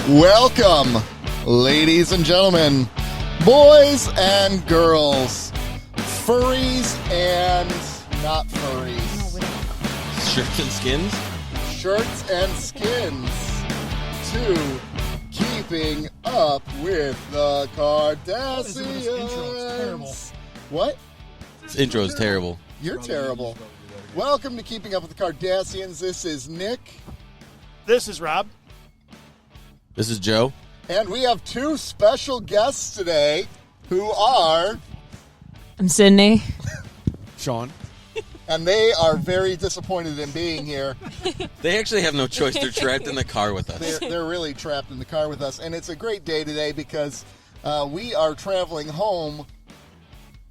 Welcome, ladies and gentlemen, boys and girls, furries and not furries, shirts and skins, to Keeping Up with the Cardassians. What? This intro is terrible. You're terrible. Welcome to Keeping Up with the Cardassians. This is Nick. This is Rob. This is Joe. And we have two special guests today who are... I'm Sydney. Sean. And they are very disappointed in being here. They actually have no choice. They're trapped in the car with us. They're really trapped in the car with us. And it's a great day today because we are traveling home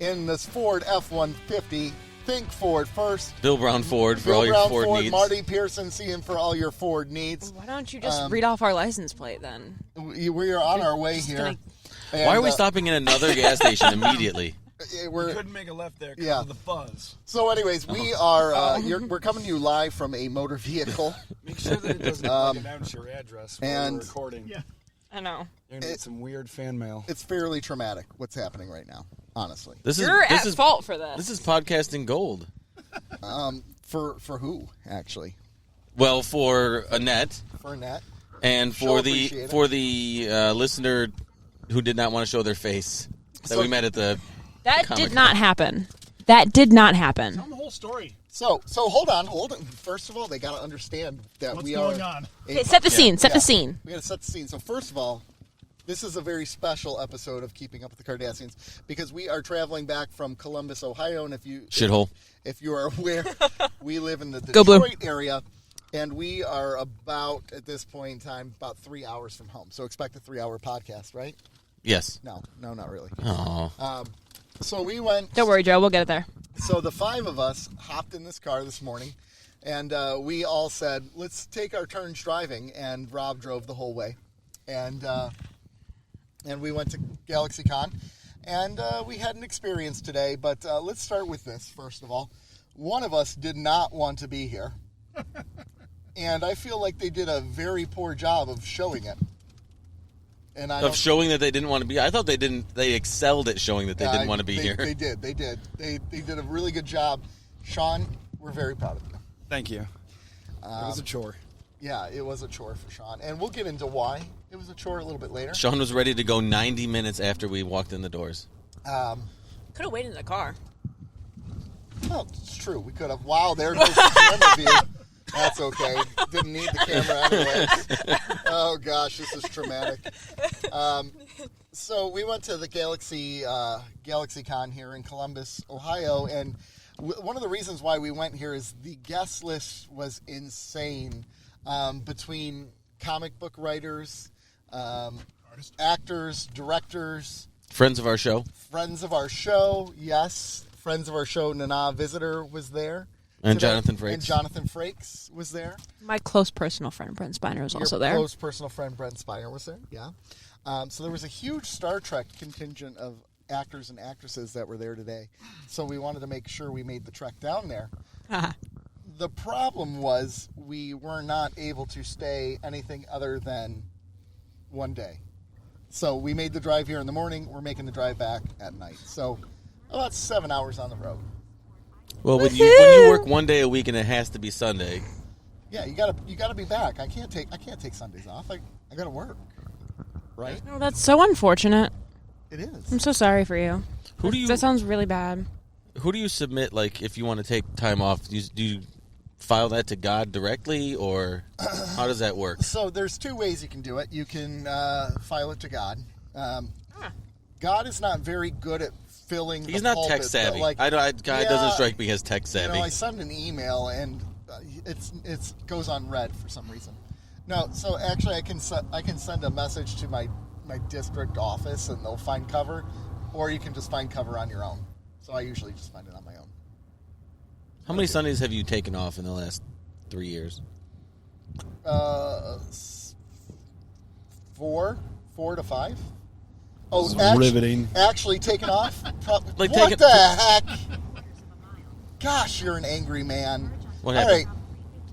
in this Ford F-150. Think Ford first. Bill Brown Ford for all your Ford needs. Marty Pearson, see him for all your Ford needs. Why don't you just read off our license plate then? We are on our way here. Why are we stopping in another gas station immediately? We couldn't make a left there because of the buzz. So anyways, we are we're coming to you live from a motor vehicle. Make sure that it doesn't announce your address while we're recording. Yeah. I know. You're going to get some weird fan mail. It's fairly traumatic what's happening right now, honestly. You're at fault for this. This is podcasting gold. For who, actually? Well, for Annette. For Annette. And for the listener who did not want to show their face that we met at the That did not happen. That did not happen. Tell them the whole story. So hold on. First of all, they got to understand that What's we going are... on? Okay, set the scene. Set the scene. We got to set the scene. So first of all, this is a very special episode of Keeping Up with the Cardassians because we are traveling back from Columbus, Ohio, and if you are aware, we live in the Detroit area, and we are about, at this point in time, about 3 hours from home. So expect a 3-hour podcast, right? Yes. No, not really. Oh. So we went... Don't worry, Joe. We'll get it there. So the five of us hopped in this car this morning, and we all said, let's take our turns driving, and Rob drove the whole way. And we went to GalaxyCon, and we had an experience today, but let's start with this, first of all. One of us did not want to be here, and I feel like they did a very poor job of showing it. Showing that they didn't want to be. I thought they didn't. They excelled at showing that they didn't want to be here. They did. They did a really good job. Sean, we're very proud of you. Thank you. It was a chore. Yeah, it was a chore for Sean, and we'll get into why it was a chore a little bit later. Sean was ready to go 90 minutes after we walked in the doors. Could have waited in the car. Well, it's true. We could have. Wow, there goes the camera view. That's okay. Didn't need the camera anyways. Oh, gosh, this is traumatic. So we went to the GalaxyCon here in Columbus, Ohio, and one of the reasons why we went here is the guest list was insane. Between comic book writers, actors, directors. Friends of our show, yes. Friends of our show, Nana Visitor was there. And Jonathan Frakes. And Jonathan Frakes was there. My close personal friend, Brent Spiner, was also there. Your close personal friend, Brent Spiner, was there, yeah. So there was a huge Star Trek contingent of actors and actresses that were there today. So we wanted to make sure we made the trek down there. The problem was we were not able to stay anything other than one day. So we made the drive here in the morning. We're making the drive back at night. So about 7 hours on the road. Well, when you work one day a week and it has to be Sunday. Yeah, you gotta be back. I can't take Sundays off. I gotta work. Right? Oh, that's so unfortunate. It is. I'm so sorry for you. That sounds really bad. Who do you submit, like, if you want to take time off? Do you file that to God directly, or how does that work? So there's two ways you can do it. You can file it to God. God is not very good at filling He's the not pulpit, tech savvy. Like, God doesn't strike me as tech savvy. I send an email and it goes on red for some reason. No, so actually I can send a message to my district office and they'll find cover, or you can just find cover on your own. So I usually just find it on my own. How many Sundays have you taken off in the last 3 years? 4 to 5. Oh, riveting. Actually taken off? Like what the heck? Gosh, you're an angry man. What happened? All right.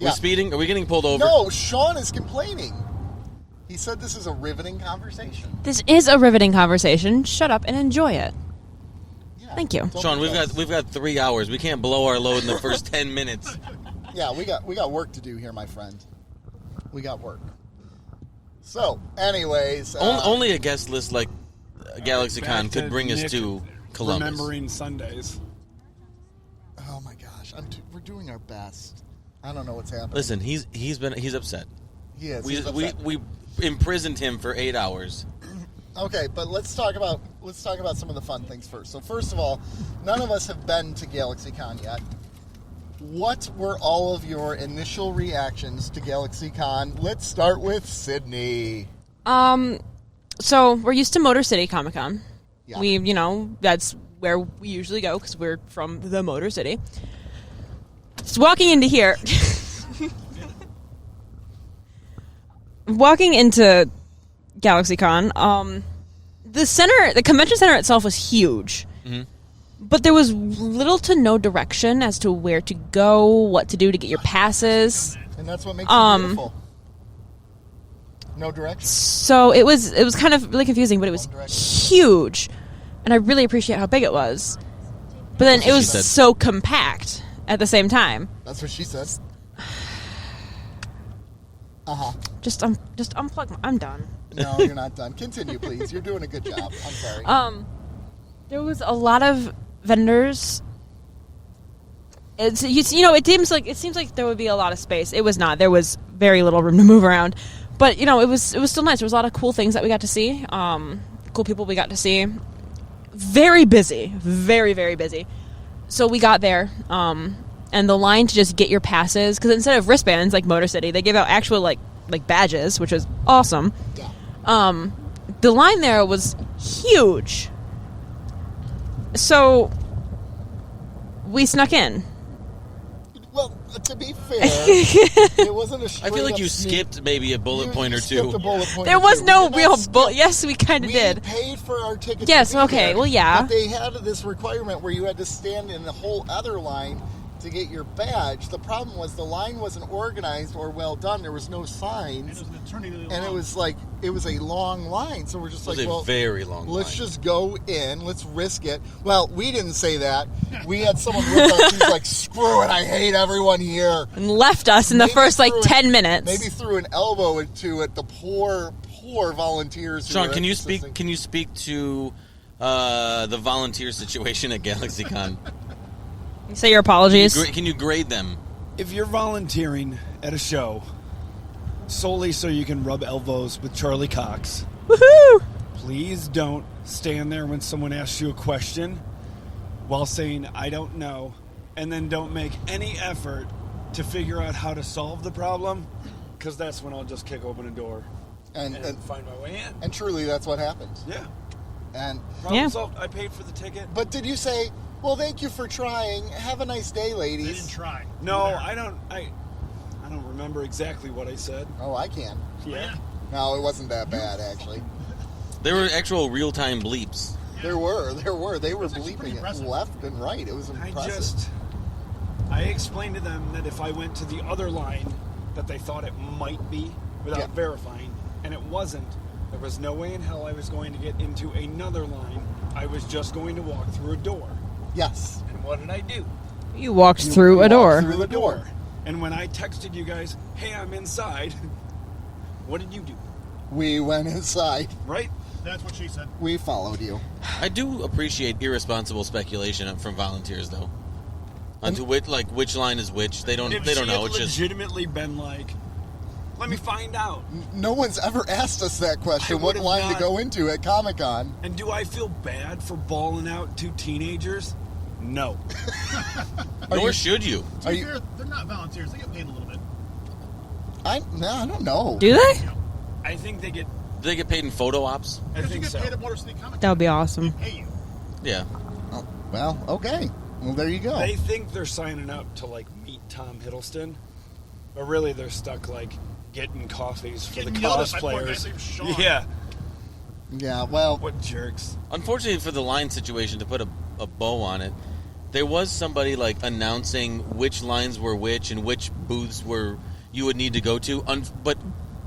We're speeding? Are we getting pulled over? No, Sean is complaining. He said this is a riveting conversation. This is a riveting conversation. Shut up and enjoy it. Yeah, Thank you. Sean, we've got 3 hours. We can't blow our load in the first 10 minutes. Yeah, we got work to do here, my friend. We got work. So, anyways, Only a guest list like GalaxyCon Back could bring us Nick to Columbus. Remembering Sundays. oh my gosh, we're doing our best. I don't know what's happening. Listen, he's upset. He is. We He's upset. we imprisoned him for 8 hours. Okay, but let's talk about some of the fun things first. So first of all, none of us have been to GalaxyCon yet. What were all of your initial reactions to GalaxyCon? Let's start with Sydney. So we're used to Motor City Comic Con. Yeah. That's where we usually go because we're from the Motor City. Just walking into here, walking into GalaxyCon, the convention center itself was huge. Mm-hmm. But there was little to no direction as to where to go, what to do to get your passes. And that's what makes it beautiful. No direction. So it was kind of really confusing, but it was huge. And I really appreciate how big it was. But then it was so compact at the same time. That's what she said. Just unplug. I'm done. No, you're not done. Continue, please. You're doing a good job. I'm sorry. There was a lot of vendors. It seems like there would be a lot of space. It was not. There was very little room to move around, but it was still nice. There was a lot of cool things that we got to see. Cool people we got to see. Very busy, very very busy. So we got there, and the line to just get your passes, because instead of wristbands like Motor City, they gave out actual like badges, which was awesome. Yeah. The line there was huge. So we snuck in. Well, to be fair, it wasn't a straight I feel like up you sneak. skipped maybe a bullet point or skipped two. a bullet point There or was two. no We did not real skip. Yes, we kind of did. We paid for our tickets. Yes, to be okay, there, well, yeah. But they had this requirement where you had to stand in the whole other line to get your badge. The problem was the line wasn't organized or well done. There was no signs. It was eternally long. And it was a long line. So we're just It was like, a well, very long let's line. just go in. Let's risk it. Well, we didn't say that. We had someone with us who's like, screw it. I hate everyone here. And left us in the Maybe first threw 10 minutes. Maybe threw an elbow into it. The poor volunteers. Sean, can you speak to the volunteer situation at GalaxyCon? Say your apologies. Can you grade them? If you're volunteering at a show solely so you can rub elbows with Charlie Cox, Woohoo! please don't stand there when someone asks you a question while saying, I don't know, and then don't make any effort to figure out how to solve the problem, because that's when I'll just kick open a door And find my way in. and truly, that's what happened. Yeah. And Problem solved. I paid for the ticket. but did you say, well, thank you for trying. Have a nice day, ladies. They didn't try. No, I don't remember exactly what I said. Oh, I can. Yeah. No, it wasn't that bad, actually. There were actual real-time bleeps. There were. They were actually pretty bleeping it impressive. left and right. It was impressive. I explained to them that if I went to the other line that they thought it might be without verifying, and it wasn't, there was no way in hell I was going to get into another line. I was just going to walk through a door. Yes. And what did I do? You walked through a door. Through the door. And when I texted you guys, hey, I'm inside, what did you do? We went inside. Right? That's what she said. We followed you. I do appreciate irresponsible speculation from volunteers, though. Onto which line is which. They don't know. It's just legitimately been like, let me find out. No one's ever asked us that question. What would've line to not. go into at Comic-Con? And do I feel bad for balling out two teenagers? No. nor should you. To Are be you- fair, they're not volunteers. They get paid a little bit. I don't know. Do they? I think they get. Do they get paid in photo ops? I Because you think get so. paid at Motor City Comic. That would be awesome. Pay you. Yeah. Oh, well, okay. Well, there you go. They think they're signing up to like meet Tom Hiddleston, but really they're stuck like getting coffees for Getting the yelled at by poor cosplayers. guys named Sean. Yeah. Yeah, well, What jerks. Unfortunately for the line situation, to put a bow on it, there was somebody like announcing which lines were which and which booths were you would need to go to. But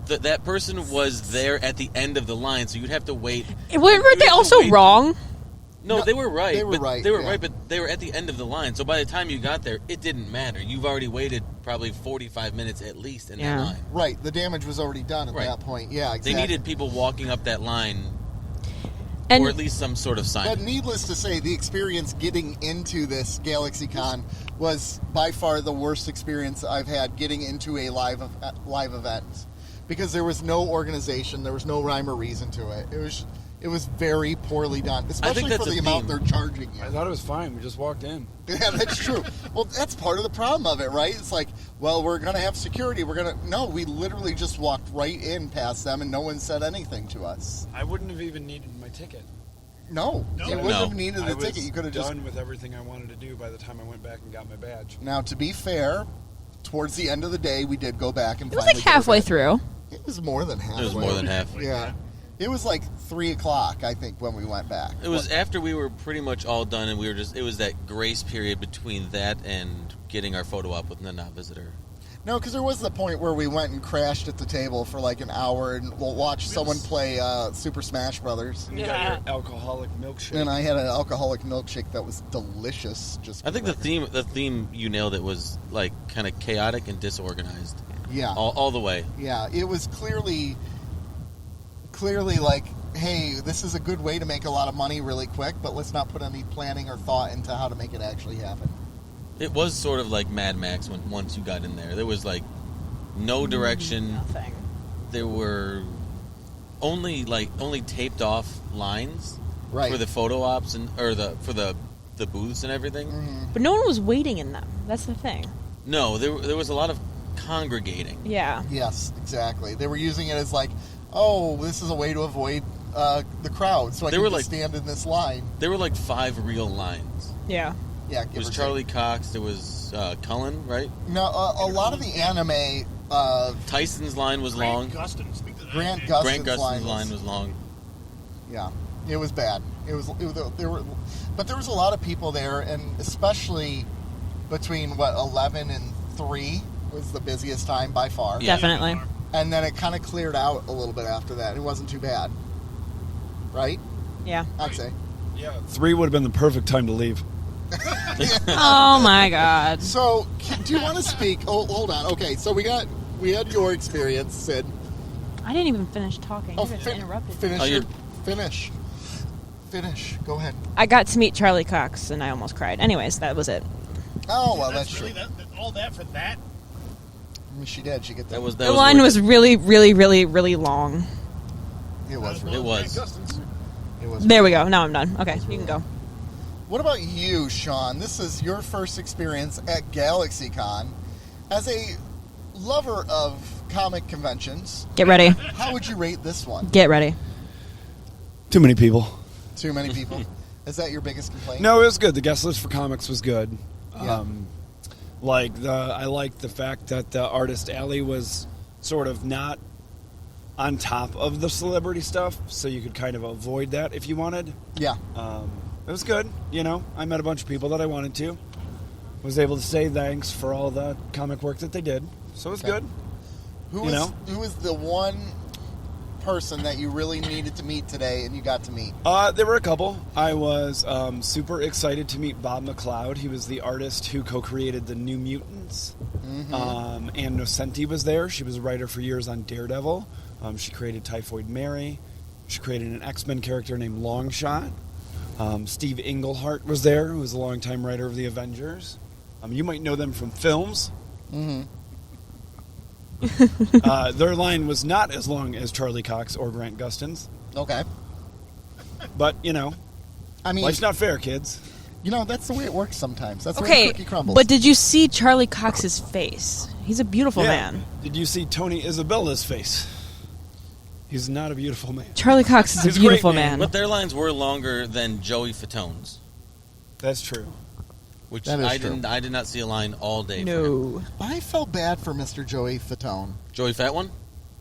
that person was there at the end of the line, so you'd have to wait. Weren't they also wrong? No, they were right. They were right, They were yeah. right, but they were at the end of the line. So by the time you got there, it didn't matter. You've already waited probably 45 minutes at least in that line. Right, the damage was already done at Right. that point. Yeah, exactly. They needed people walking up that line, And or at least some sort of sign. But needless to say, the experience getting into this GalaxyCon was by far the worst experience I've had getting into a live event, because there was no organization, there was no rhyme or reason to it. It was very poorly done, especially that's for the a amount theme. they're charging you. I thought it was fine. We just walked in. Yeah, that's true. Well, that's part of the problem of it, right? It's like, well, we're going to have security. No, we literally just walked right in past them, and no one said anything to us. I wouldn't have even needed my ticket. No, you wouldn't have needed I the was ticket. You could have just... done with everything I wanted to do by the time I went back and got my badge. Now, to be fair, towards the end of the day, we did go back and it was finally like get our halfway badge. through. It was more than halfway. It was more than half. Yeah. It was like 3 o'clock, I think, when we went back. It was after we were pretty much all done, and it was that grace period between that and getting our photo op with the non-visitor. No, because there was the point where we went and crashed at the table for like an hour and we'll watch someone play Super Smash Brothers. And you got your alcoholic milkshake. And I had an alcoholic milkshake that was delicious. Just I think the theme you nailed it was like kind of chaotic and disorganized. Yeah. All the way. Yeah, it was clearly like, hey, this is a good way to make a lot of money really quick, but let's not put any planning or thought into how to make it actually happen. It was sort of like Mad Max once you got in there. There was like no direction. Nothing. There were only taped off lines Right. for the photo ops for the booths and everything. Mm-hmm. But no one was waiting in them. That's the thing. No, there was a lot of congregating. Yeah. Yes, exactly. They were using it as like, oh, this is a way to avoid the crowd, so I can stand in this line. There were like 5 real lines. Yeah. Yeah, It was Charlie Cox. There was Cullen, right? No, a lot of the anime. Tyson's line was long. Gustin, speak to that. Grant Grant Gustin's Gustin's line was long. Yeah, it was bad. But there was a lot of people there, and especially between 11 and 3 was the busiest time by far. Yeah. Definitely. And then it kind of cleared out a little bit after that. It wasn't too bad, right? Yeah. I'd say. Yeah, 3 would have been the perfect time to leave. Oh my God. So, do you want to speak? Oh, hold on. Okay, so we had your experience, Sid. I didn't even finish talking. Oh, You just interrupted. Finish. Go ahead. I got to meet Charlie Cox, and I almost cried. Anyways, that was it. Oh well, that's really true. all that for that? I mean, she did. She get that. The line was really, really, really, really long. It was. It was. It was. There we go. Now I'm done. Okay, you can go. What about you, Sean? This is your first experience at GalaxyCon. As a lover of comic conventions, Get ready. how would you rate this one? Get ready. Too many people. Too many people? Is that your biggest complaint? No, it was good. The guest list for comics was good. Yeah. I liked the fact that the artist alley was sort of not on top of the celebrity stuff, so you could kind of avoid that if you wanted. Yeah. It was good. I met a bunch of people that I wanted to. Was able to say thanks for all the comic work that they did. So it was good. Who was the one person that you really needed to meet today and you got to meet? There were a couple. I was super excited to meet Bob McLeod. He was the artist who co-created the New Mutants. Mm-hmm. Ann Nocenti was there. She was a writer for years on Daredevil. She created Typhoid Mary. She created an X-Men character named Longshot. Steve Englehart was there, who was a longtime writer of the Avengers. You might know them from films. Mm-hmm. Their line was not as long as Charlie Cox or Grant Gustin's. Okay. But, I mean, life's not fair, kids. That's the way it works sometimes. That's the way Okay, the cookie crumbles. but did you see Charlie Cox's face? He's a beautiful man. Did you see Tony Isabella's face? He's not a beautiful man. Charlie Cox is He's a a great beautiful man, man. But their lines were longer than Joey Fatone's, That's true. which That is true. I did not see a line all day. For him. No. I felt bad for Mr. Joey Fatone. Joey Fat One.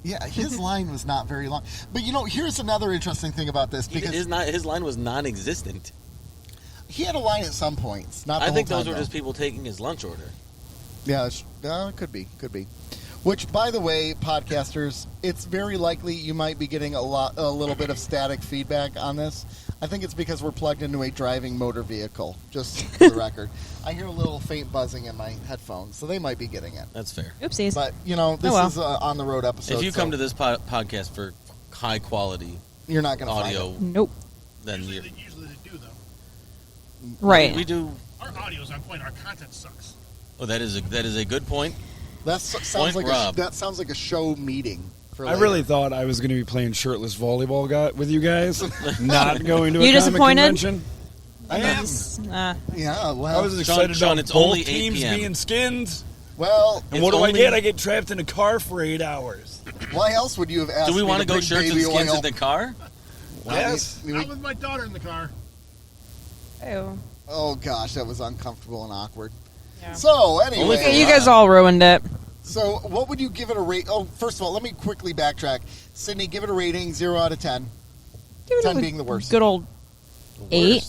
Yeah, his line was not very long. But here's another interesting thing about this, because His line was non-existent. he had a line at some points. Not the I think whole those time, were though. just people taking his lunch order. Yeah, it could be. Which, by the way, podcasters, it's very likely you might be getting a little bit of static feedback on this. I think it's because we're plugged into a driving motor vehicle, just for the record. I hear a little faint buzzing in my headphones, so they might be getting it. That's fair. Oopsies. But, this is on the road episode. If you come to this podcast for high quality you're not going to audio, find it. Nope. then Usually you they do, though. Right. we do. Our audio's on point. Our content sucks. Oh, that is a good point. That sounds Point like Rob. that sounds like a show meeting. For I later. really thought I was going to be playing shirtless volleyball with you guys, not going to a You comic disappointed? convention. I am. Yeah, well, I was excited Sean, about it's both only 8 teams p.m. being skinned. well, And It's what do only- I get? I get trapped in a car for 8 hours. why else would you have asked Do we me want to go bring shirts and baby skins oil? in the car? Yes. I'm with my daughter in the car. Ew. Oh gosh, that was uncomfortable and awkward. Yeah. So anyway, Okay, You guys all ruined it. so what would you give it a rate? Oh, first of all, let me quickly backtrack. Sydney, give it a rating 0 out of 10. Give it 10 a being the worst. Good old 8.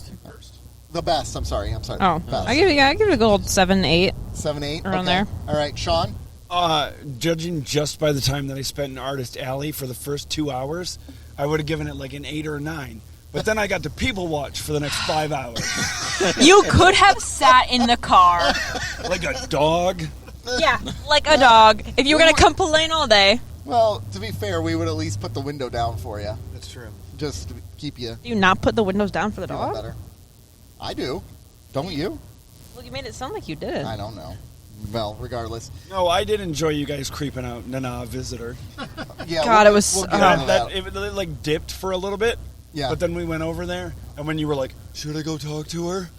The best. I'm sorry. Oh, Best. I give it a good old 7, 8. 7, 8 Around okay. there. All right, Sean. Judging just by the time that I spent in Artist Alley for the first 2 hours, I would have given it like an 8 or a 9. But then I got to people watch for the next 5 hours. You could have sat in the car. Like a dog. Yeah, like a dog. If you were going to complain all day. Well, to be fair, we would at least put the window down for you, That's true. just to keep you Do you not put the windows down for the feeling dog? better. I do. Don't you? Well, you made it sound like you did. I don't know. Well, regardless. No, I did enjoy you guys creeping out Nana Visitor. Yeah. God, it was- We'll get uh, into that. It like dipped for a little bit. Yeah. But then we went over there, and when you were like, "Should I go talk to her?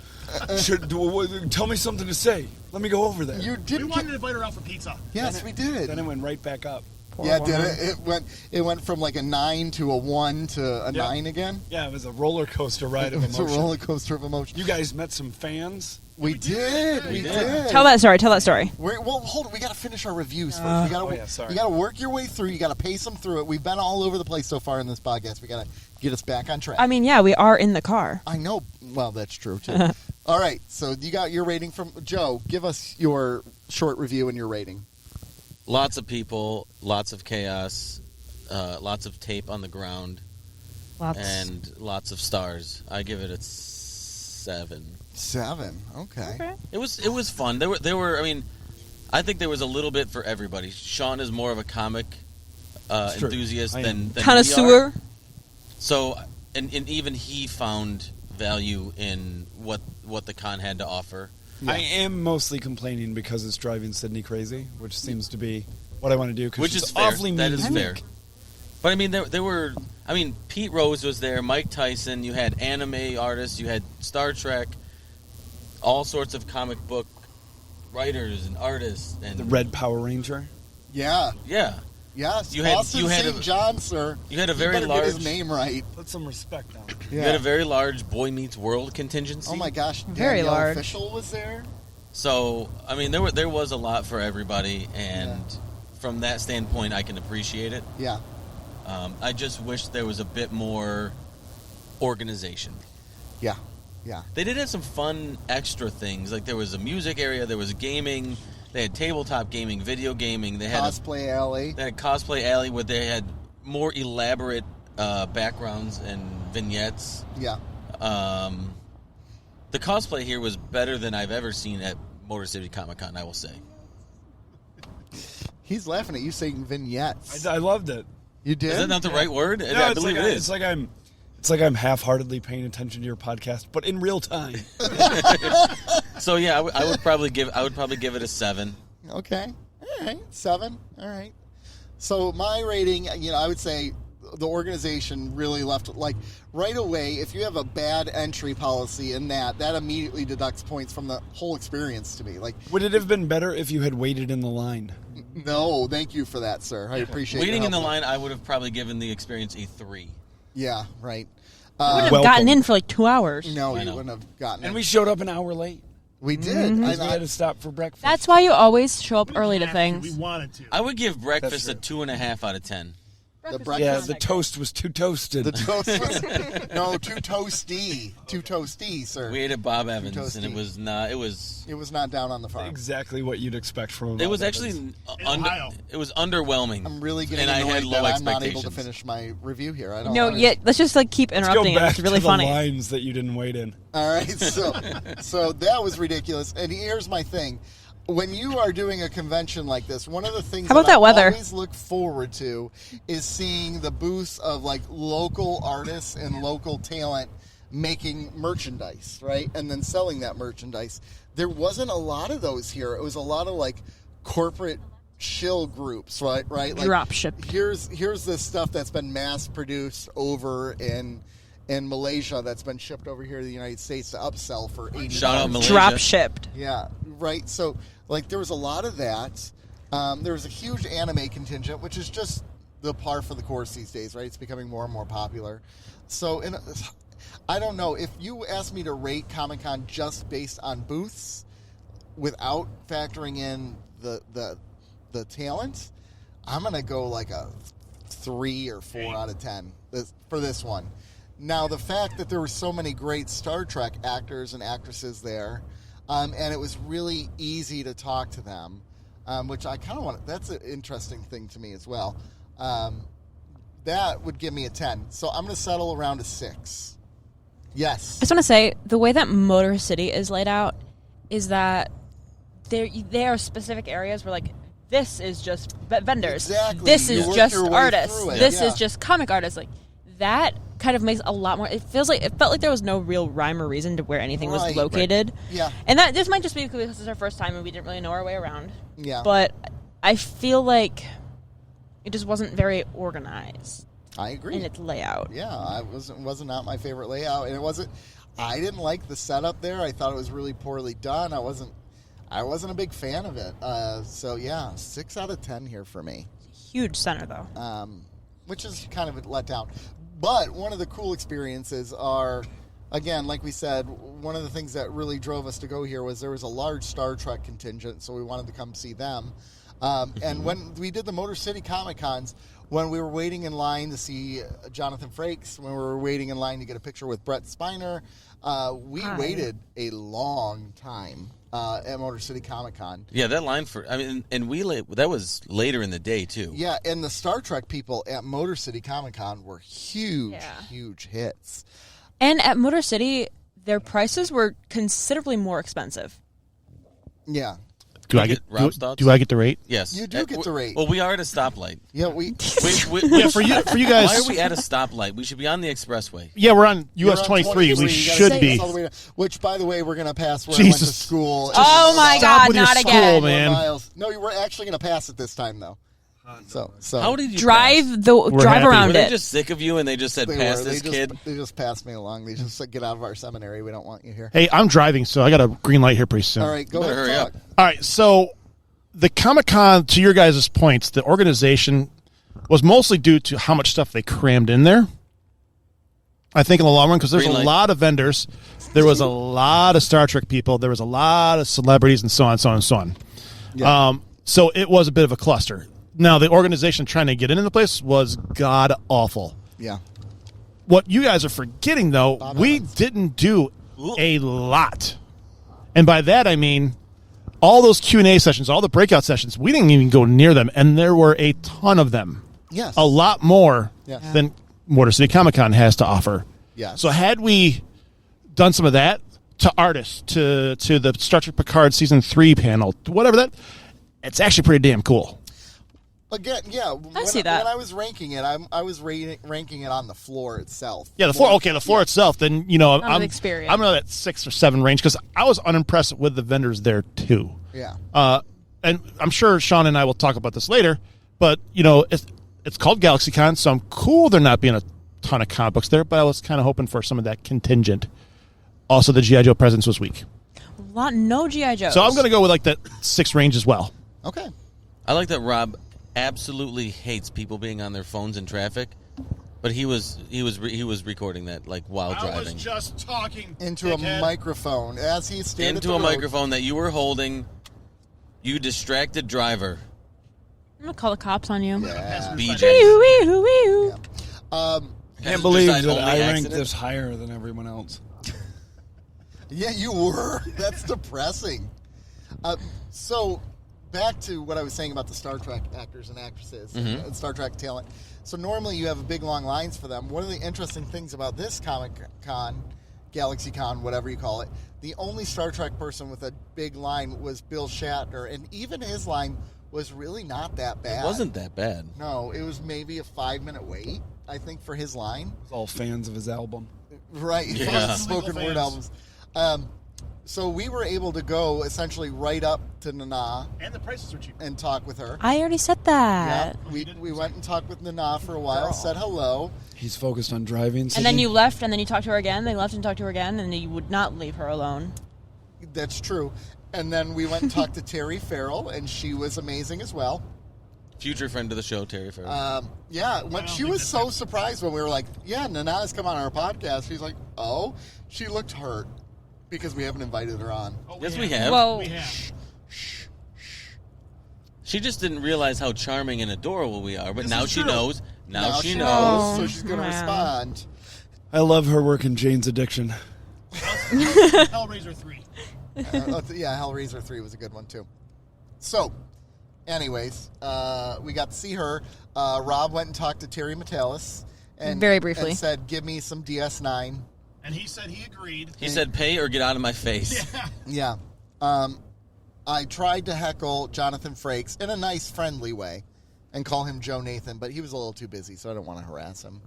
Tell me something to say. Let me go over there." You We did. wanted to invite her out for pizza. Yes, we did. Then it went right back up. Yeah, did it? It went from like a 9 to a 1 to a Yeah. 9 again. Yeah, it was a roller coaster ride of It's a emotion. roller coaster of emotion. You guys met some fans. We did. We did. Tell that story. Well, hold on. We got to finish our reviews first. Sorry. You got to work your way through. You got to pace them through it. We've been all over the place so far in this podcast. We got to get us back on track. I mean, yeah, we are in the car. I know. Well, that's true too. All right. So you got your rating from Joe. Give us your short review and your rating. Lots of people, lots of chaos, lots of tape on the ground, Lots. and lots of stars. I give it a 7. 7. Okay. It was fun. There were. I mean, I think there was a little bit for everybody. Sean is more of a comic true. enthusiast I am. than we are. Connoisseur. So, and even he found value in what the con had to offer. Yeah. I am mostly complaining because it's driving Sydney crazy, which seems to be what I want to do. 'Cause Which she's is fair. awfully That mean is to me. fair. But I mean, there were. I mean, Pete Rose was there. Mike Tyson. You had anime artists. You had Star Trek. All sorts of comic book writers and artists and The Red Power Ranger. Yeah. yeah. Yes. You had- Austin you had St. a- John, sir. You had a You very better large. get his name right. Put some respect on it. You had a very large Boy Meets World contingency. Oh my gosh. Very Danielle large. Fishel was there. So I mean, there was a lot for everybody, and from that standpoint, I can appreciate it. Yeah. I just wish there was a bit more organization. Yeah. Yeah. They did have some fun extra things. Like there was a music area, there was gaming, they had tabletop gaming, video gaming, they had Cosplay Alley. they had cosplay alley where they had more elaborate backgrounds and vignettes. Yeah. The cosplay here was better than I've ever seen at Motor City Comic Con, I will say. He's laughing at you saying vignettes. I loved it. You did? Is that not the right word? No, I it's believe like it is. It's like I'm half-heartedly paying attention to your podcast, but in real time. So yeah, I would probably give it a 7. Okay. All right. 7. All right. So my rating, I would say the organization really left, like, right away, if you have a bad entry policy in that immediately deducts points from the whole experience to me. Like, Would it have been better if you had waited in the line? no, thank you for that, sir. I appreciate Waiting your in the help. line, I would have probably given the experience a 3. Yeah, right. Would have Welcome. gotten in for like 2 hours. No, I you know. wouldn't have gotten And it. we showed up an hour late. We did. Because we had to stop for breakfast. That's why you always show up We early to didn't have We things. wanted to. I would give breakfast a That's 2.5 out of 10. The Yeah, breakfast. the toast was too toasted. The toast was too toasty, sir. We ate at Bob Evans, and toasty. it was not. It was not down on the farm. exactly what you'd expect from. It was Bob actually Evans. Ohio. it was underwhelming. I'm really getting and I annoyed had low that I'm not able to expectations. finish my review here. I don't No, understand. let's just like keep Let's interrupting go him. back It's really to funny. the lines that you didn't wait in. All right, so that was ridiculous. And here's my thing: when you are doing a convention like this, one of the things How about that that weather? I always look forward to is seeing the booths of like local artists and local talent making merchandise, right, and then selling that merchandise. There wasn't a lot of those here. It was a lot of like corporate shill groups, right? Like Drop ship. Here's this stuff that's been mass produced over in Malaysia that's been shipped over here to the United States to upsell for $80. Shout out Malaysia. Drop shipped. Yeah, right. So, like, there was a lot of that. There was a huge anime contingent, which is just the par for the course these days, right? It's becoming more and more popular. So, I don't know. If you asked me to rate Comic-Con just based on booths without factoring in the talent, I'm going to go like a 3 or 4 out of 10 for this one. Now, the fact that there were so many great Star Trek actors and actresses there, and it was really easy to talk to them, which I kind of want. That's an interesting thing to me as well. That would give me a 10. So I'm going to settle around a 6. Yes. I just want to say the way that Motor City is laid out is that there are specific areas where like this is just vendors. Exactly. This You is work just your way artists. through it. This Yeah. is just comic artists. Like that kind of makes a lot more. It felt like there was no real rhyme or reason to where anything was Right. located. Yeah. And that this might just be because this is our first time and we didn't really know our way around. Yeah. But I feel like it just wasn't very organized I agree. in its layout. Yeah, wasn't not my favorite layout, and it wasn't. I didn't like the setup there. I thought it was really poorly done. I wasn't a big fan of it. So yeah, 6 out of 10 here for me. Huge center though. Which is kind of a letdown. But one of the cool experiences are, again, like we said, one of the things that really drove us to go here was there was a large Star Trek contingent, so we wanted to come see them. And when we did the Motor City Comic Cons, when we were waiting in line to see Jonathan Frakes, when we were waiting in line to get a picture with Brett Spiner, we waited a long time at Motor City Comic Con. Yeah, that line that was later in the day too. Yeah, and the Star Trek people at Motor City Comic Con were huge hits. And at Motor City, their prices were considerably more expensive. Yeah. Do I get the rate? Yes, You do get the rate. Well, we are at a stoplight. Yeah, we. Yeah, for you guys. Why are we at a stoplight? We should be on the expressway. Yeah, we're on You're US on 23. We 23, you gotta should take be. us all the way to- which, by the way, we're going to pass where I went to Jesus. school. Oh my Stop God, with your not school, again. man. Miles. No, you were actually going to pass it this time, though. So How did you Drive pass? drive happy. Were around they it. just sick of you and they just said, they "Pass were. this kid"? They just passed me along. They just said, "Get out of our seminary. We don't want you here." Hey, I'm driving, so I got a green light here pretty soon. All right, go Better ahead. hurry Talk. up. All right, so the Comic-Con, to your guys' points, the organization was mostly due to how much stuff they crammed in there. I think in the long run, because there's Green a light. lot of vendors, there was a lot of Star Trek people, there was a lot of celebrities, and so on, so on, so on. Yeah. So it was a bit of a cluster. Now, the organization trying to get into the place was god-awful. Yeah. What you guys are forgetting, though, Bob we Evans. didn't do a lot. And by that, I mean all those Q&A sessions, all the breakout sessions, we didn't even go near them, and there were a ton of them. Yes. A lot more Yeah. than Motor City Comic-Con has to offer. Yes. So had we done some of that to artists, to the Star Trek Picard Season 3 panel, whatever that, it's actually pretty damn cool. Again, yeah. I see that. When I was ranking it, I was ranking it on the floor itself. Yeah, the floor. Okay, the floor itself. Then I'm experience. I'm in that 6 or 7 range because I was unimpressed with the vendors there too. Yeah. And I'm sure Sean and I will talk about this later. But it's called GalaxyCon, so I'm cool there not being a ton of comic books there. But I was kind of hoping for some of that contingent. Also, the GI Joe presence was weak, No G.I. Joes. so I'm going to go with like that 6 range as well. Okay. I like that Rob absolutely hates people being on their phones in traffic, but he was recording that like while I was driving just talking Into dickhead. a microphone as he stared at into the a road. microphone that you were holding. You distracted driver. I'm gonna call the cops on you. Yeah. BJ. Wee-oo. I can't Passenger believe side that only I ranked accident. this higher than everyone else. Yeah, you were. That's depressing. So, back to what I was saying about the Star Trek actors and actresses and Star Trek talent. So, normally you have big, long lines for them. One of the interesting things about this Comic-Con, GalaxyCon, whatever you call it, the only Star Trek person with a big line was Bill Shatner, and even his line was really not that bad. It wasn't that bad. No, it was maybe a 5-minute wait, I think, for his line. All fans of his album. Right, Yeah. spoken word albums. So we were able to go essentially right up to Nana And the prices are cheap. and talk with her. I already said that. Yeah, we went and talked with Nana for a while, said hello. He's focused on driving. And then Sydney. you left, and then you talked to her again. They left and talked to her again, and you would not leave her alone. That's true. And then we went and talked to Terry Farrell, and she was amazing as well. Future friend of the show, Terry Farrell. Yeah, when she was so surprised when we were like, yeah, Nana's come on our podcast. She's like, oh, she looked hurt because we haven't invited her on. Oh, Yes, we have. Well, We have. She just didn't realize how charming and adorable we are, but This now is she true. knows. Now she knows, knows. so she's going to Yeah. respond. I love her work in Jane's Addiction. Hellraiser 3. Yeah, Hellraiser 3 was a good one, too. So, anyways, we got to see her. Rob went and talked to Terry Metalis. And, Very briefly. And said, give me some DS9. And he said he agreed. He said, pay or get out of my face. Yeah. I tried to heckle Jonathan Frakes in a nice, friendly way and call him Joe Nathan, but he was a little too busy, so I don't want to harass him.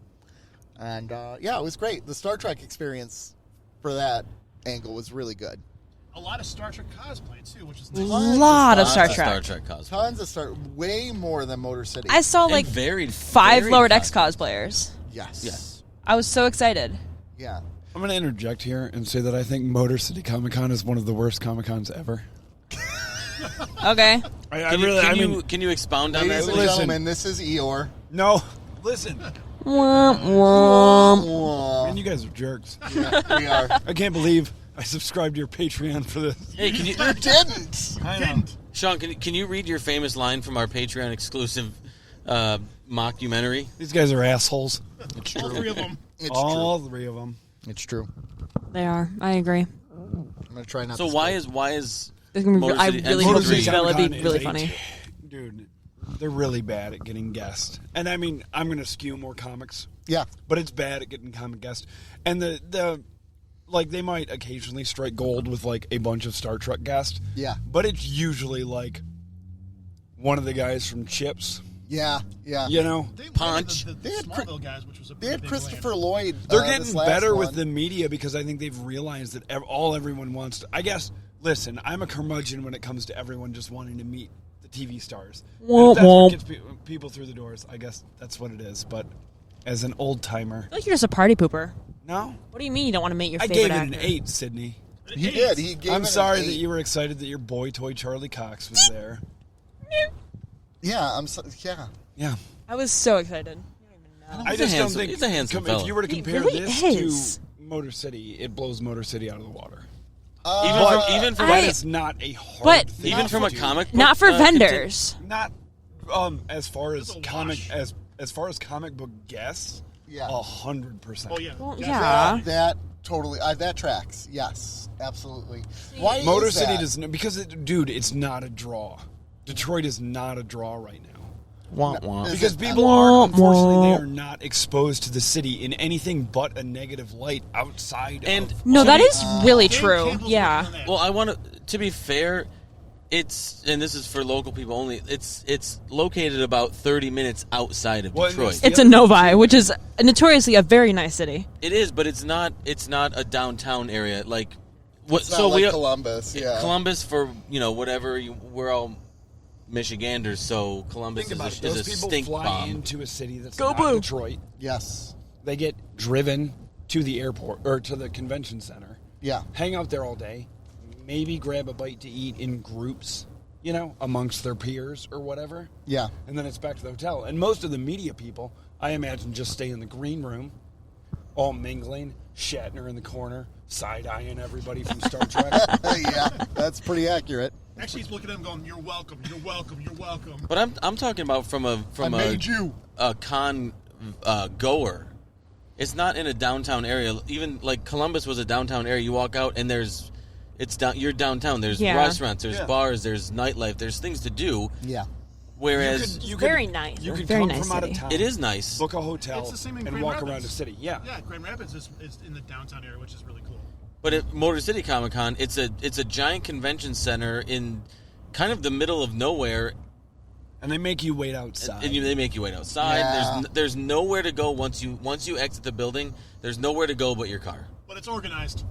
And, yeah, it was great. The Star Trek experience for that angle was really good. A lot of Star Trek cosplay, too, which is a nice. lot of Lots Star of Trek. Star Trek cosplay. Tons of way more than Motor City. I saw And like varied, 5 varied Lower Decks costumes. cosplayers. Yes. Yes. I was so excited. Yeah. I'm going to interject here and say that I think Motor City Comic Con is one of the worst Comic Cons ever. Okay. Can you expound on Ladies that? and Listen. gentlemen, this is Eeyore. No, listen. Womp womp. Whoa. Man, you guys are jerks. Yeah, we are. I can't believe I subscribed to your Patreon for this. Hey, can you, You didn't. I know. Didn't. Sean? Can you read your famous line from our Patreon exclusive mockumentary? These guys are assholes. It's All true. 3 of them. It's All 3 of them. true. It's true. They are. I agree. I'm going to try not So to why spoil. is It's gonna be, Motor I City- really and hope Motor City Isabel would be Comic-Con really is funny. Dude, they're really bad at getting guests. And I mean, I'm going to skew more comics, Yeah. but it's bad at getting comic guests. And the like, they might occasionally strike gold with, like, a bunch of Star Trek guests. Yeah. But it's usually, like, one of the guys from Chips, Yeah. Yeah. you know? They landed Punch. The They had Smallville guys, which was a They had big Christopher land. Lloyd. They're this getting last better one. with the media because I think they've realized that all everyone wants to. I guess, listen, I'm a curmudgeon when it comes to everyone just wanting to meet the TV stars. And Womp if that's what womp. gets people through the doors, I guess that's what it is. But as an old timer, I feel like you're just a party pooper. no, What do you mean you don't want to meet your I favorite gave it actor? an 8, Sydney. He did. He gave I'm it an sorry 8. that you were excited that your boy toy Charlie Cox was there. Yeah. Yeah. Yeah. I was so excited. I He's just a don't handsome- think he's a handsome if fella. you were to He compare really this is. to Motor City, it blows Motor City out of the water. even from That is not a hard But- thing even to from a do. comic book, Not for content- vendors. Not as far as It's a comic wash. as far as comic book guests. Yeah. 100%. Oh, yeah. Well, Yes. yeah. That totally. That tracks. Yes. Absolutely. Why Motor is City that? doesn't because it's not a draw. Detroit is not a draw right now. Wah, wah. Is Because it- people are, unfortunately, they are not exposed to the city in anything but a negative light outside And of... No, to that be- is really Dave true. Campbell's Yeah. working on that. Well, I want to be fair. It's and this is for local people only. It's located about 30 minutes outside of Well, and Detroit. that's- It's a Novi, which is notoriously a very nice city. It is, but it's not. It's not a downtown area like what. It's not so like we Columbus. Yeah. Columbus for whatever. We're all Michiganders, so Columbus Think about it. is Those a people stink fly bomb. into a city that's Go not Blue. Detroit. Yes. They get driven to the airport or to the convention center. Yeah. Hang out there all day, maybe grab a bite to eat in groups, amongst their peers or whatever, Yeah. and then it's back to the hotel. And most of the media people, I imagine, just stay in the green room, all mingling, Shatner in the corner, side-eyeing everybody from Star Trek. Yeah. That's pretty accurate. Actually, he's looking at him going, "You're welcome. You're welcome. You're welcome." But I'm talking about from a made you. con goer. It's not in a downtown area. Even like Columbus was a downtown area. You walk out and you're downtown. There's restaurants, there's bars, there's nightlife, there's things to do. Yeah. Whereas very nice. You could Very come nice from out of city. town. it is nice. Book a hotel It's the same in and Grand walk Rapids. around the city. Yeah. Yeah, Grand Rapids is in the downtown area, which is really cool. But at Motor City Comic Con, it's a giant convention center in kind of the middle of nowhere, And they make you wait outside. and they make you wait outside. Yeah. There's nowhere to go once you exit the building. There's nowhere to go but your car. But it's organized.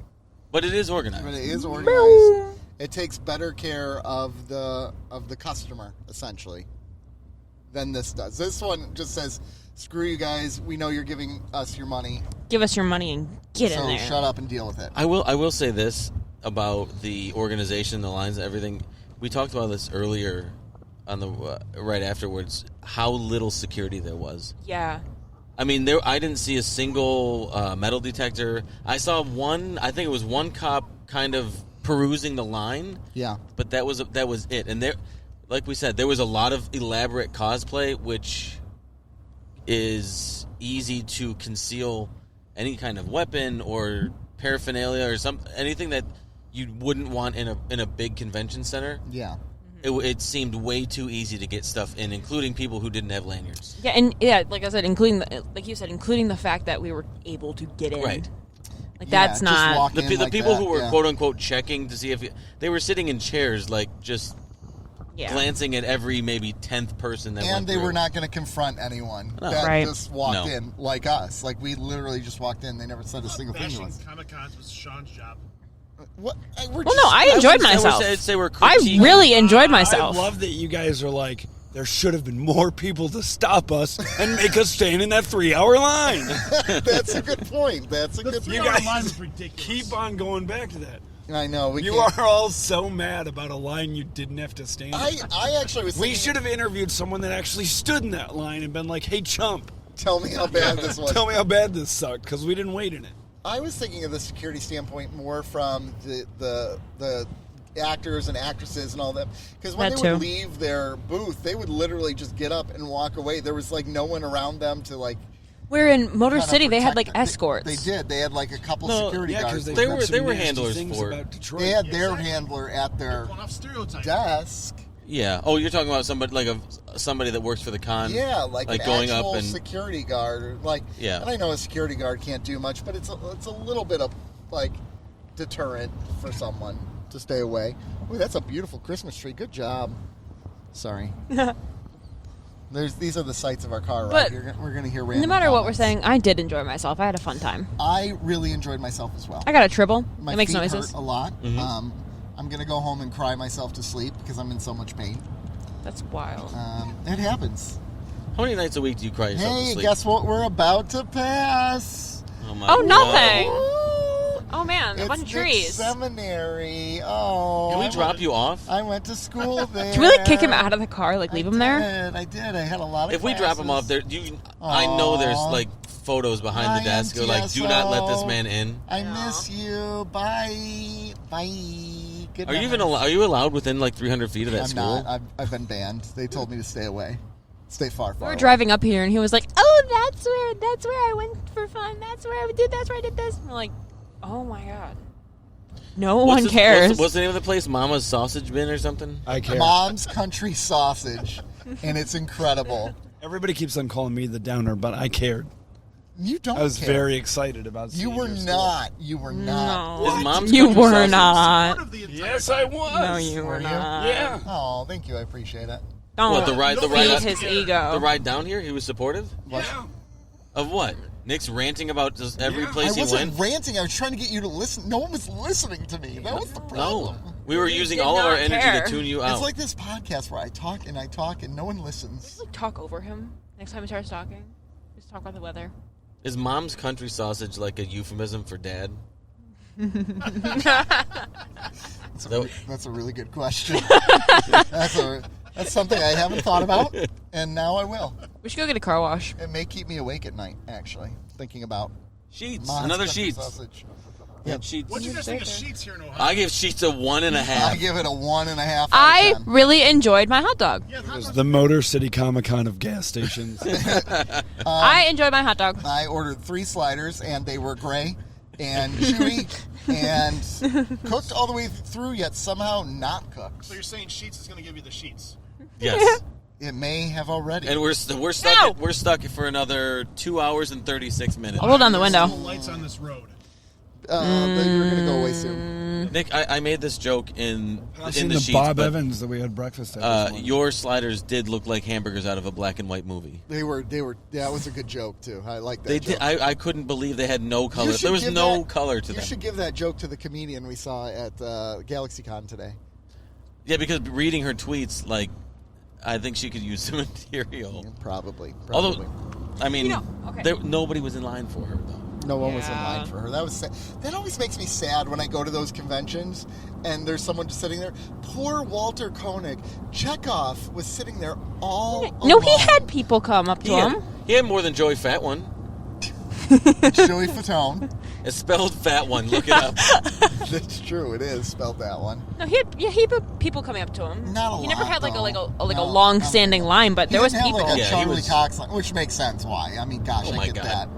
But it is organized. But it is organized. It takes better care of the customer, essentially, than this does. This one just says, screw you guys, we know you're giving us your money, Give us your money and get so in there. shut up and deal with it. I will say this about the organization, the lines, everything. We talked about this earlier on the right afterwards. How little security there was. Yeah. I mean, I didn't see a single metal detector. I saw one. I think it was one cop kind of perusing the line. Yeah. But that was it. And there, like we said, there was a lot of elaborate cosplay, which is easy to conceal any kind of weapon or paraphernalia or anything that you wouldn't want in a big convention center. Yeah. It seemed way too easy to get stuff in, including people who didn't have lanyards. Yeah, and like I said, including the fact that we were able to get in. Right. Like Yeah, that's just not. walk The in like people that, who were yeah. quote unquote checking to see if they were sitting in chairs, like just Yeah. glancing at every maybe 10th person that went And they through. were not going to confront anyone No. that Right. just walked No. in like us. Like, we literally just walked in. They never said a single thing to Bashing us. Comic-Cons was Sean's job. What? Well, no, I enjoyed myself. I'd say we're I critiquing. really enjoyed myself. I love that you guys are like, there should have been more people to stop us and make us stand in that 3-hour line. That's a good point. That's a good The point. 3 hour guys line was ridiculous. Keep on going back to that. I know. We You can't. are all so mad about a line you didn't have to stand in. I actually was We thinking, should have interviewed someone that actually stood in that line and been like, hey, chump, tell me how bad this was. tell me how bad this sucked, because we didn't wait in it. I was thinking of the security standpoint more from the actors and actresses and all that. Because when That they too. would leave their booth, they would literally just get up and walk away. There was, like, no one around them to, like, Where in Motor kinda City they had protect like them. escorts. They did. They had, like, a couple No, security Yeah, guards. because They were handlers for it. about Detroit. They had their Exactly. handler at their Going off stereotypes. desk. Yeah. Oh, you're talking about somebody like somebody that works for the con. Yeah, like an going actual up and security guard. Or like, Yeah. And I know a security guard can't do much, but it's a little bit of, like, deterrent for someone to stay away. Ooh, that's a beautiful Christmas tree. Good job. Sorry. These are the sights of our car ride. But We're going to hear random no matter what we're comments. saying, I did enjoy myself. I had a fun time. I really enjoyed myself as well. I got a tribble. My It makes feet noises. hurt a lot. Mm-hmm. I'm going to go home and cry myself to sleep because I'm in so much pain. That's wild. It happens. How many nights a week do you cry yourself to Hey, sleep? guess what we're about to pass? Oh, my Oh, God. nothing. Woo! Oh man, a It's bunch of Nick's trees. Seminary. Oh. Can we drop you off? I went to school there. Can we like kick him out of the car, like leave him there? I did. I had a lot of If we drop him off classes. there, I know there's Aw. like photos behind Hi, the desk. Or like, do not let this man in. I miss you. Bye. Bye. Good Are you even night. are you allowed within like 300 feet of that I'm school? not. I've been banned. They told me to stay away. Stay far, We far were away. driving up here, and he was like, "Oh, that's where I went for fun. That's where I did. That's where I did this." And we're like, "Oh my god, no one cares." What's the name of the place? Mama's Sausage Bin or something? I care. Mom's Country Sausage, and it's incredible. Everybody keeps on calling me the downer, but I cared. You don't I was care. very excited about You seeing were your school. not. You were not. No, Is Mom's you Country were Sausage not. Part of the entire Yes, I time. was. No, you were you? not. Yeah. Oh, thank you. I appreciate it. Don't What, the ride feed up- his Yeah. ego. The ride down here, he was supportive Yeah. of what? Nick's ranting about just every Yeah. place I he wasn't went. ranting. I was trying to get you to listen. No one was listening to me. That was the No, problem. we were You using did all of our not energy care. to tune you out. It's like this podcast where I talk and no one listens. Just like talk over him next time he starts talking. Just talk about the weather. Is Mom's Country Sausage like a euphemism for dad? That's a really good question. That's something I haven't thought about, and now I will. We should go get a car wash. It may keep me awake at night, actually, thinking about Sheets, Mom's another Country sheets. Sausage. And Sheets. What do you guys think of Sheets here in Ohio? I give Sheets a 1.5. I give it a 1.5 out of I 10. really enjoyed my hot dog. Yeah, It was the Motor City Comic Con of gas stations. I enjoyed my hot dog. I ordered 3 sliders, and they were gray and chewy and cooked all the way through, yet somehow not cooked. So you're saying Sheets is going to give you the sheets? Yes. It may have already. And we're stuck. No! We're stuck for another 2 hours and 36 minutes. I'll roll down the window. There's no lights on this road. But you're going to go away soon. Nick, I made this joke in Passing the the Sheets, Bob but, Evans that we had breakfast at this morning. your sliders did look like hamburgers out of a black and white movie. They were. Yeah, it was a good joke too. I like that. They joke. did. I couldn't believe they had no color. You should There was give no that- color to You them. should give that joke to the comedian we saw at GalaxyCon today. Yeah, because reading her tweets, like, I think she could use some material. Probably. Although, I mean, You know, okay. nobody was in line for her though. No one was in Yeah. line for her. That was sad. That always makes me sad when I go to those conventions and there's someone just sitting there. Poor Walter Koenig. Chekhov was sitting there all No, he alone. had people come up to him. He had more than Joey Fat One. Joey Fatone. It's spelled Fat One. Look it up. That's true. It is spelled that one. No, he had people coming up to him. Not a He never lot, had like though. a No, long-standing line, but He there was didn't have people. like a Yeah, he Charlie was- Cox line, which makes sense why. I mean, gosh, Oh I my get God. that.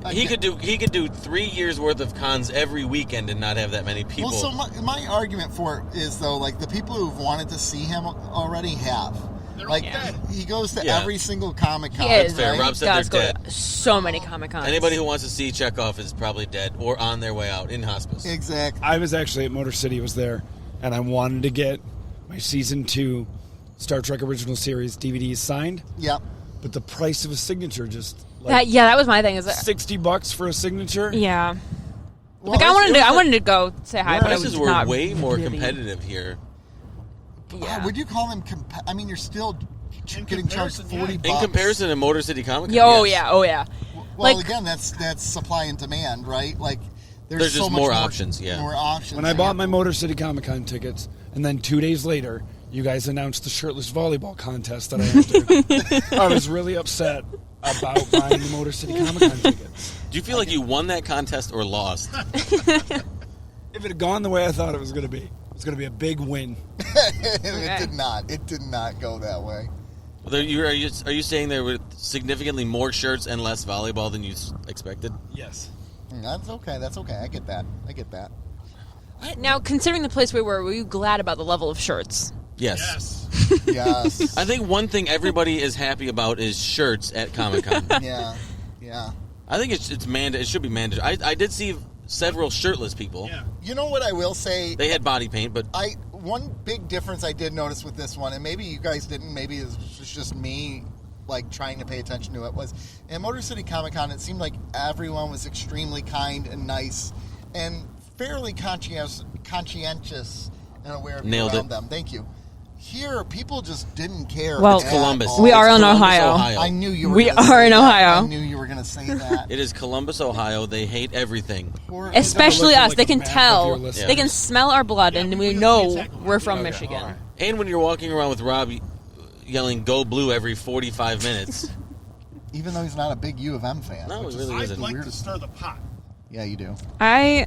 I He get- could do 3 years worth of cons every weekend and not have that many people. Well, so my argument for it is, though, like, the people who've wanted to see him already have. They're Like, all dead. he goes to Yeah. every single Comic Con. He is. fair. right? Rob said does they're go dead. to so many Comic Cons. Anybody who wants to see Chekhov is probably dead or on their way out in hospice. Exactly. I was actually at Motor City, was there, and I wanted to get my Season 2 Star Trek Original Series DVDs signed, Yep. but the price of a signature just, like, that was my thing. Is that, $60 for a signature? yeah. Well, Like I wanted to go say hi, but I Prices was were not way more really- competitive here. Yeah. Would you call them? I mean, you're still getting charged comparison, $40. In comparison to Motor City Comic Con, Yeah, oh yes. yeah, oh yeah. Well, like- again, that's supply and demand, right? Like, There's so just much more options, yeah. More options. When I bought my Motor City Comic Con tickets, and then 2 days later, you guys announced the shirtless volleyball contest that I entered, I was really upset about buying the Motor City Comic Con tickets. Do you feel like you won that contest or lost? If it had gone the way I thought it was going to be, it was going to be a big win. It did not. It did not go that way. Are you saying there were significantly more shirts and less volleyball than you expected? Yes. That's okay. That's okay. I get that. Now, considering the place we were you glad about the level of shirts? Yes. Yes. Yes. I think one thing everybody is happy about is shirts at Comic Con. Yeah. I think it should be mandatory. I did see several shirtless people. Yeah. You know what I will say? They had body paint, but One big difference I did notice with this one, and maybe you guys didn't, maybe it's just me, like, trying to pay attention to it, was in Motor City Comic Con, it seemed like everyone was extremely kind and nice and fairly conscientious and aware of Nailed around it. them. Thank you. Here, people just didn't care. Well, at Columbus. all. We are in Columbus, Ohio. I knew you were. We gonna are say in that. Ohio. I knew you were going to say that. It is Columbus, Ohio. They hate everything. Poor- Especially look at, us. like, They a can map of tell. your list. They can smell our blood, and we know we're from Okay, Michigan. all right. And when you're walking around with Rob yelling "Go Blue" every 45 minutes. Even though he's not a big U of M fan. No, which he is- really I'd isn't. like to Weirdest. stir the pot. Yeah, you do. I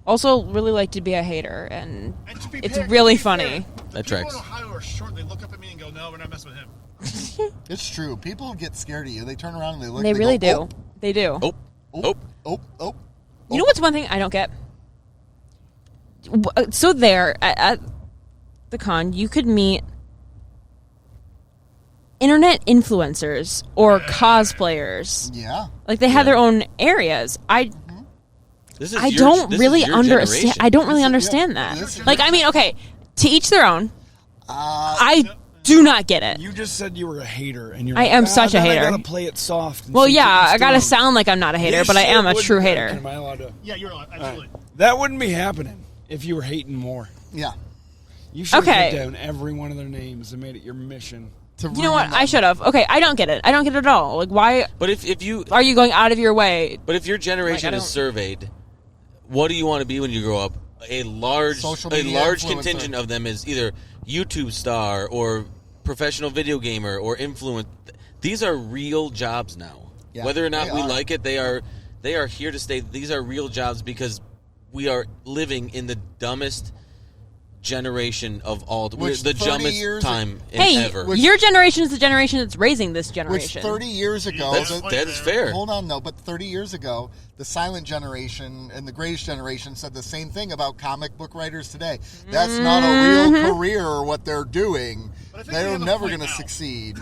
also really like to be a hater, and And to be it's fair- really to be fair, funny. the That people tracks. in Ohio are short. They look up at me and go, "No, we're not messing with him." It's true. People get scared of you. They turn around and they look. They really go, do. They do. Oh, Oh, oh, oh. You know what's one thing I don't get? So there at the con, you could meet internet influencers or cosplayers. Yeah. Like they have their own areas. this is I your- don't this is really your understand. generation. I don't really This is- understand yeah, that. this is- Like I mean, okay, to each their own. Uh, I do not get it. You just said you were a hater, and you're I like, am such a then hater." I gotta play it soft. And Well, see yeah, to I each gotta their own. sound like I'm not a hater, This but I shit am a wouldn't true happen. hater. Am I allowed to? Yeah, you're allowed. Absolutely. That wouldn't be happening if you were hating more. yeah. You should Okay. have put down every one of their names and made it your mission. To You know what? ruin I them. should have. Okay, I don't get it. I don't get it at all. Like, why But if you are you going out of your way? But if your generation Like, I is don't- surveyed, what do you want to be when you grow up? A large Social media influencer. contingent of them is either YouTube star or professional video gamer or influence. These are real jobs now. Yeah, Whether or not they we are. like it, they are here to stay. These are real jobs because we are living in the dumbest generation of all. Which The 30 dumbest years- time Hey, ever. your generation is the generation that's raising this Which generation. 30 years ago, That's fair. hold on, no, but 30 years ago, the silent generation and the greatest generation said the same thing about comic book writers today. That's not a real career or what they're doing. But I think They're they have a never point going to now. succeed.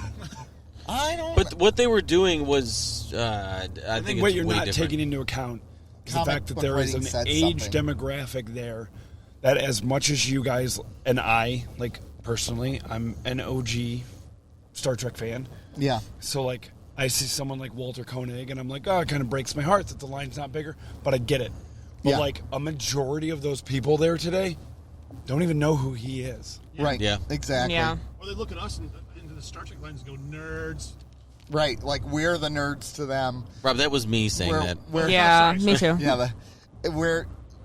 I don't But what they were doing was, I I think think what it's you're way not different. taking into account is the Comic fact that book there is writing an said age something. demographic there that, as much as you guys and I, like personally, I'm an OG Star Trek fan. Yeah. So like I see someone like Walter Koenig and I'm like, oh, it kind of breaks my heart that the line's not bigger, but I get it. But Yeah. like a majority of those people there today don't even know who he is. Right. Yeah. Exactly. Or they look at us into the Star Trek lens and go, nerds. Right. Like we're the nerds to them. Rob, that was me saying that. Yeah, me too. Yeah.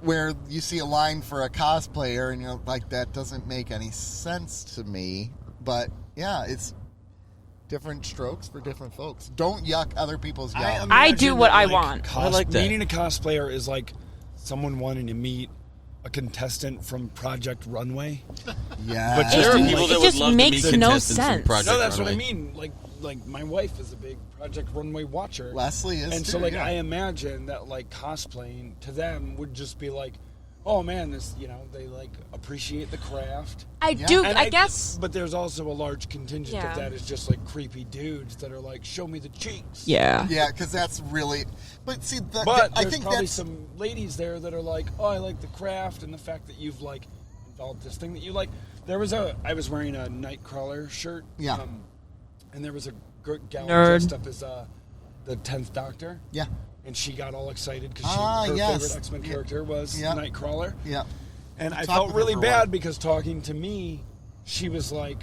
Where you see a line for a cosplayer and you're like, that doesn't make any sense to me. But yeah, it's different strokes for different folks. Don't yuck other people's yum. I do imagine what that, I want. I like that. Meeting a cosplayer is like someone wanting to meet a contestant from Project Runway. Yeah. But There just are in, people like- that It would just love makes to meet no contestants from sense. Project No, that's what I Runway. mean. Like my wife is a big Project Runway watcher. Leslie is and too, so like yeah. I imagine that like cosplaying to them would just be like, oh man, this they like appreciate the craft. I Yeah. do. And I guess. but there's also a large contingent Yeah. of that is just like creepy dudes that are like, show me the cheeks. Yeah. Yeah, because that's really. But see, But I there's think probably that's. some ladies there that are like, oh, I like the craft and the fact that you've like developed this thing that you like. I was wearing a Nightcrawler shirt. Yeah. And there was a gal Nerd. dressed up as the 10th Doctor. Yeah. And she got all excited because her yes. favorite X-Men character was Yeah. Nightcrawler. Yeah. And I Talked felt with her really for a bad while. because talking to me, she was like,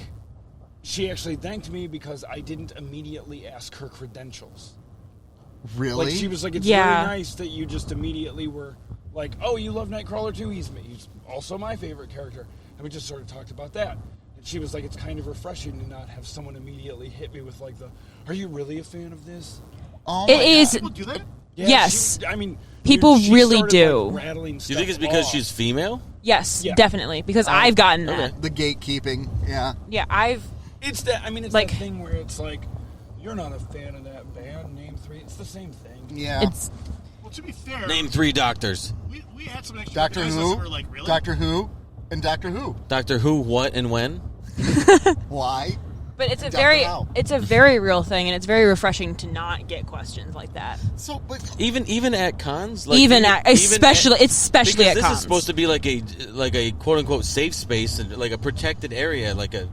she actually thanked me because I didn't immediately ask her credentials. Really? Like she was like, it's Yeah. really nice that you just immediately were like, oh, you love Nightcrawler too? He's also my favorite character. And we just sort of talked about that. And she was like, it's kind of refreshing to not have someone immediately hit me with like are you really a fan of this? Oh It my is. People do that? Yeah, Yes. I mean, People she really started, do. like, rattling Do you think stuff it's because off. she's female? Yes, Yeah. definitely. Because I've gotten that. okay. The gatekeeping. Yeah. Yeah, I've. It's that. I mean, it's Like- that thing where it's like, you're not a fan of that band. Name three. It's the same thing. Yeah. It's. Well, to be fair, Name 3 doctors. we had some extra Doctor guys Who. that were like, really? Doctor Who. And Doctor Who. Doctor Who, what, and when? Why? But it's a Doctor very. Who. It's a very real thing, and it's very refreshing to not get questions like that. So, but Even at cons, Especially because at this cons. is supposed to be like a quote unquote safe space and like a protected area, like a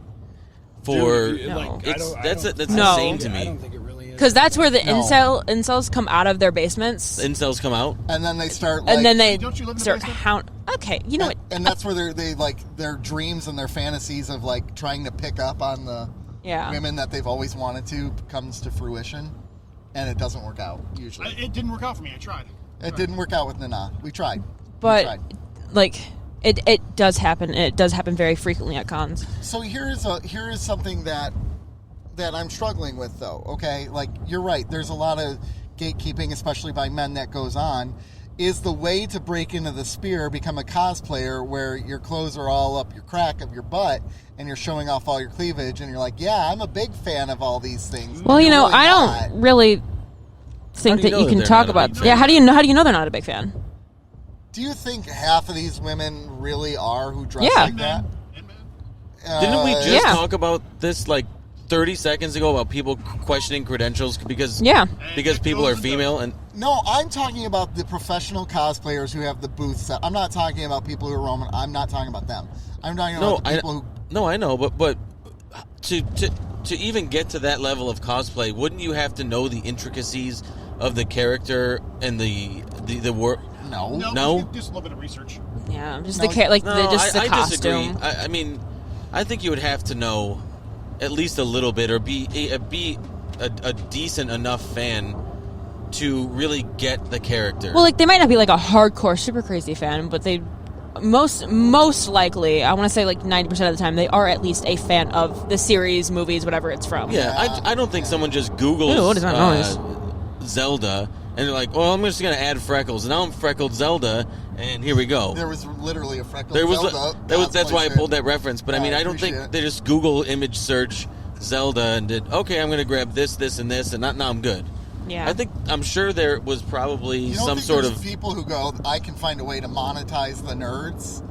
for. Dude, No. like, I It's- don't- that's I a- don't- that's I don't insane think to it- me. I don't think it really is. Because that's where the No. incels come out of their basements, Incels come out. and then they start like, and then they Don't you live in the start basement? hound. Okay, you know what? and that's where they like their dreams and their fantasies of like trying to pick up on the Yeah. women that they've always wanted to comes to fruition, and it doesn't work out usually. It didn't work out for me. I tried. It didn't work out with Nana. We tried. We But tried. like, it does happen. It does happen very frequently at cons. So here is something that I'm struggling with though. Okay, like you're right. There's a lot of gatekeeping, especially by men, that goes on. Is the way to break into the sphere become a cosplayer where your clothes are all up your crack of your butt and you're showing off all your cleavage and you're like, yeah, I'm a big fan of all these things. Well, you You're know, really I not. don't really think do you that know you that can they're talk not a about. big fan? Yeah, how do you know they're not a big fan? Do you think half of these women really are who dress Yeah. like that? And man, Didn't we just Yeah. talk about this like 30 seconds ago about people questioning credentials because Yeah. because And people that are goes female and No, I'm talking about the professional cosplayers who have the booths. I'm not talking about people who are Roman. I'm not talking about them. I'm talking about the people who. no, I know, but to even get to that level of cosplay, wouldn't you have to know the intricacies of the character and the work? No. No? Just a little bit of research. Yeah, just No, the like No, the, just the I costume. disagree. I mean, I think you would have to know at least a little bit, or be a decent enough fan to really get the character. Well, like they might not be like a hardcore, super crazy fan, but they most likely, I want to say like 90% of the time, they are at least a fan of the series, movies, whatever it's from. yeah, I don't think someone just Googles Ew, what is that noise? Zelda and they're like, well, I'm just going to add freckles. And now I'm freckled Zelda, And here we go. There was literally a freckled There was Zelda that's why I cosplay pulled fit. that reference. But I mean, I don't appreciate think it. they just Google image search Zelda and did, okay, I'm going to grab this, and this, and now I'm good. Yeah. I'm sure there was probably You don't some think sort there's of. people who go, I can find a way to monetize the nerds.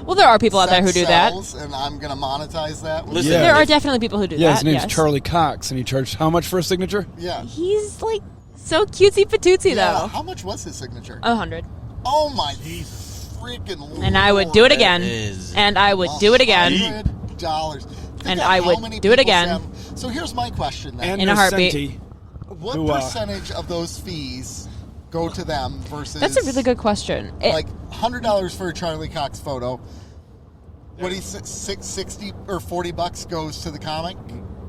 Well, there are people out there who do that. Sells, and I'm going to monetize that. Listen, Yeah. There are definitely people who do Yeah, that. his name's yes. Charlie Cox, and he charged how much for a signature? Yeah. He's like so cutesy patootsy Yeah. though. How much was his signature? 100. Oh my freaking Lord. And I would do it again. is- And I would do it again. $100. And I would do it again. So here's my question then. And In a heartbeat. Nocenti, What who, percentage of those fees go to them versus That's a really good question. like $100 for a Charlie Cox photo? What do you say, $660 or $40 goes to the comic?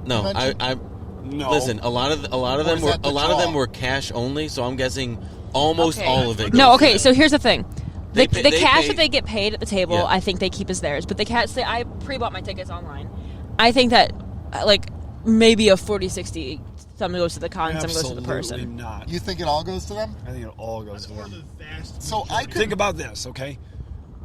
No, convention? No. Listen. A lot of Or them is were that the a lot of draw? them were cash only. So I'm guessing almost Okay. all of it. No, goes okay, to so here's the thing. They The pay- they cash pay- that they get paid at the table, Yeah. I think they keep as theirs. But the cash, say I pre-bought my tickets online. I think that, like, maybe a 40-60, some goes to the con, some goes to the Absolutely person. not. You think it all goes to them? I think it all goes That's to for the them. vast. So I could Think about this, okay?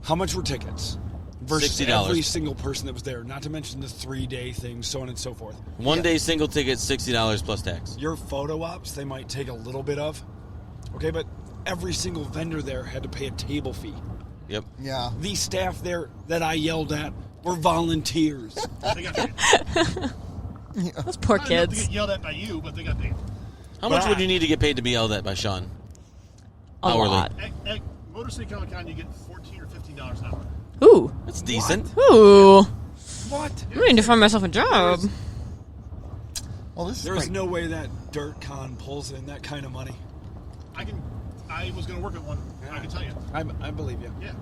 How much were tickets? Versus $60. every single person that was there, not to mention the 3-day thing, so on and so forth. One day single ticket, $60 plus tax. Your photo ops, they might take a little bit of, okay? But every single vendor there had to pay a table fee. Yep. Yeah. The staff there that I yelled at were volunteers. They got paid. Those poor I don't know if they kids. get yelled at by you, but they got paid. How much But- would you need to get paid to be yelled at by Sean? A Hourly. lot. At Motor City Comic Con, you get $14 or $15 an hour. Ooh. That's decent. Ooh. What? I need to find myself a job. Well, this is There is great. no way that Dirt Con pulls in that kind of money. I was going to work at one. I can tell you. I believe you. Yeah.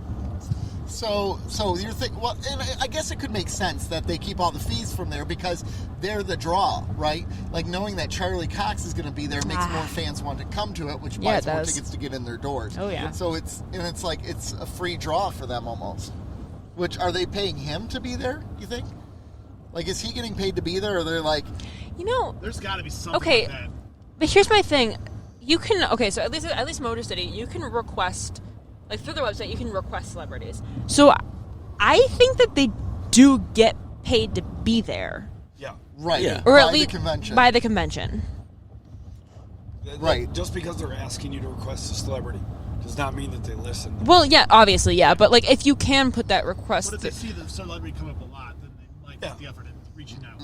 So you're thinking, well, and I guess it could make sense that they keep all the fees from there because they're the draw, right? Like knowing that Charlie Cox is going to be there makes more fans want to come to it, which Yeah, buys it more does. tickets to get in their doors. Oh, yeah. So it's like it's a free draw for them almost. Which are they paying him to be there? You think? Like, is he getting paid to be there, or they're like, You know, There's got to be something Okay. like that. but here's my thing. You can, okay, so at least Motor City, you can request, like through their website, you can request celebrities. So I think that they do get paid to be there. Yeah. right? Yeah. Or by at least the convention, by the convention. Right. Just because they're asking you to request a celebrity does not mean that they listen. Well, yeah, obviously, yeah, but like if you can put that request, But if they see the celebrity come up a lot, then they might Yeah. take the effort in reaching out.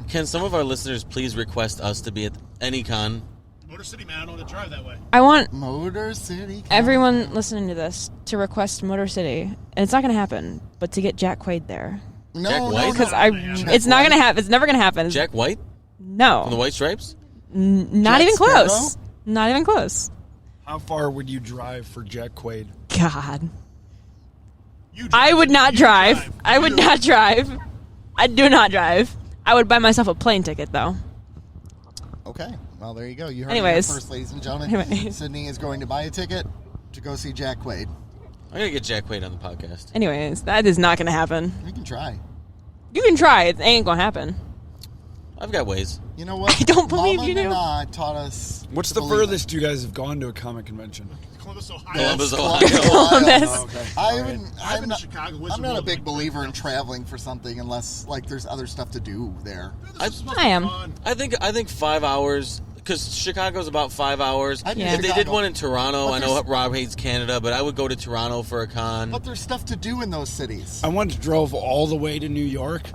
Can some of our listeners please request us to be at any con? Motor City, man, I don't want to drive that way. I want Motor City. everyone listening to this to request Motor City, and it's not going to happen, but to get Jack Quaid there. No, Jack no, White? no. Because Jack it's not going to happen. It's never going to happen. Jack White no, from the White Stripes? not Jack even Sparrow? close. Not even close. How far would you drive for Jack Quaid? God, You I would not You drive. I would not drive. I do not drive. I would buy myself a plane ticket though. Okay. Well, there you go. You heard Anyways. it here first, ladies and gentlemen. Anyways. Sydney is going to buy a ticket to go see Jack Quaid. I'm gonna get Jack Quaid on the podcast. Anyways, that is not going to happen. We can try. You can try. It ain't going to happen. I've got ways. You know what? I don't believe Mama you do. Nana taught us. What's to the believe furthest you guys have gone to a comic convention? Columbus, Ohio. Columbus, Yes, Ohio. Columbus. Oh, okay. I All haven't. right. I've been not, to Chicago. I'm Wizard not a World, big like, believer in else. traveling for something unless like there's other stuff to do there. I am. I think 5 hours because Chicago's about 5 hours. I'd do Yeah. If they did Chicago. one in Toronto, But I know there's- Rob hates Canada, but I would go to Toronto for a con. But there's stuff to do in those cities. I once drove all the way to New York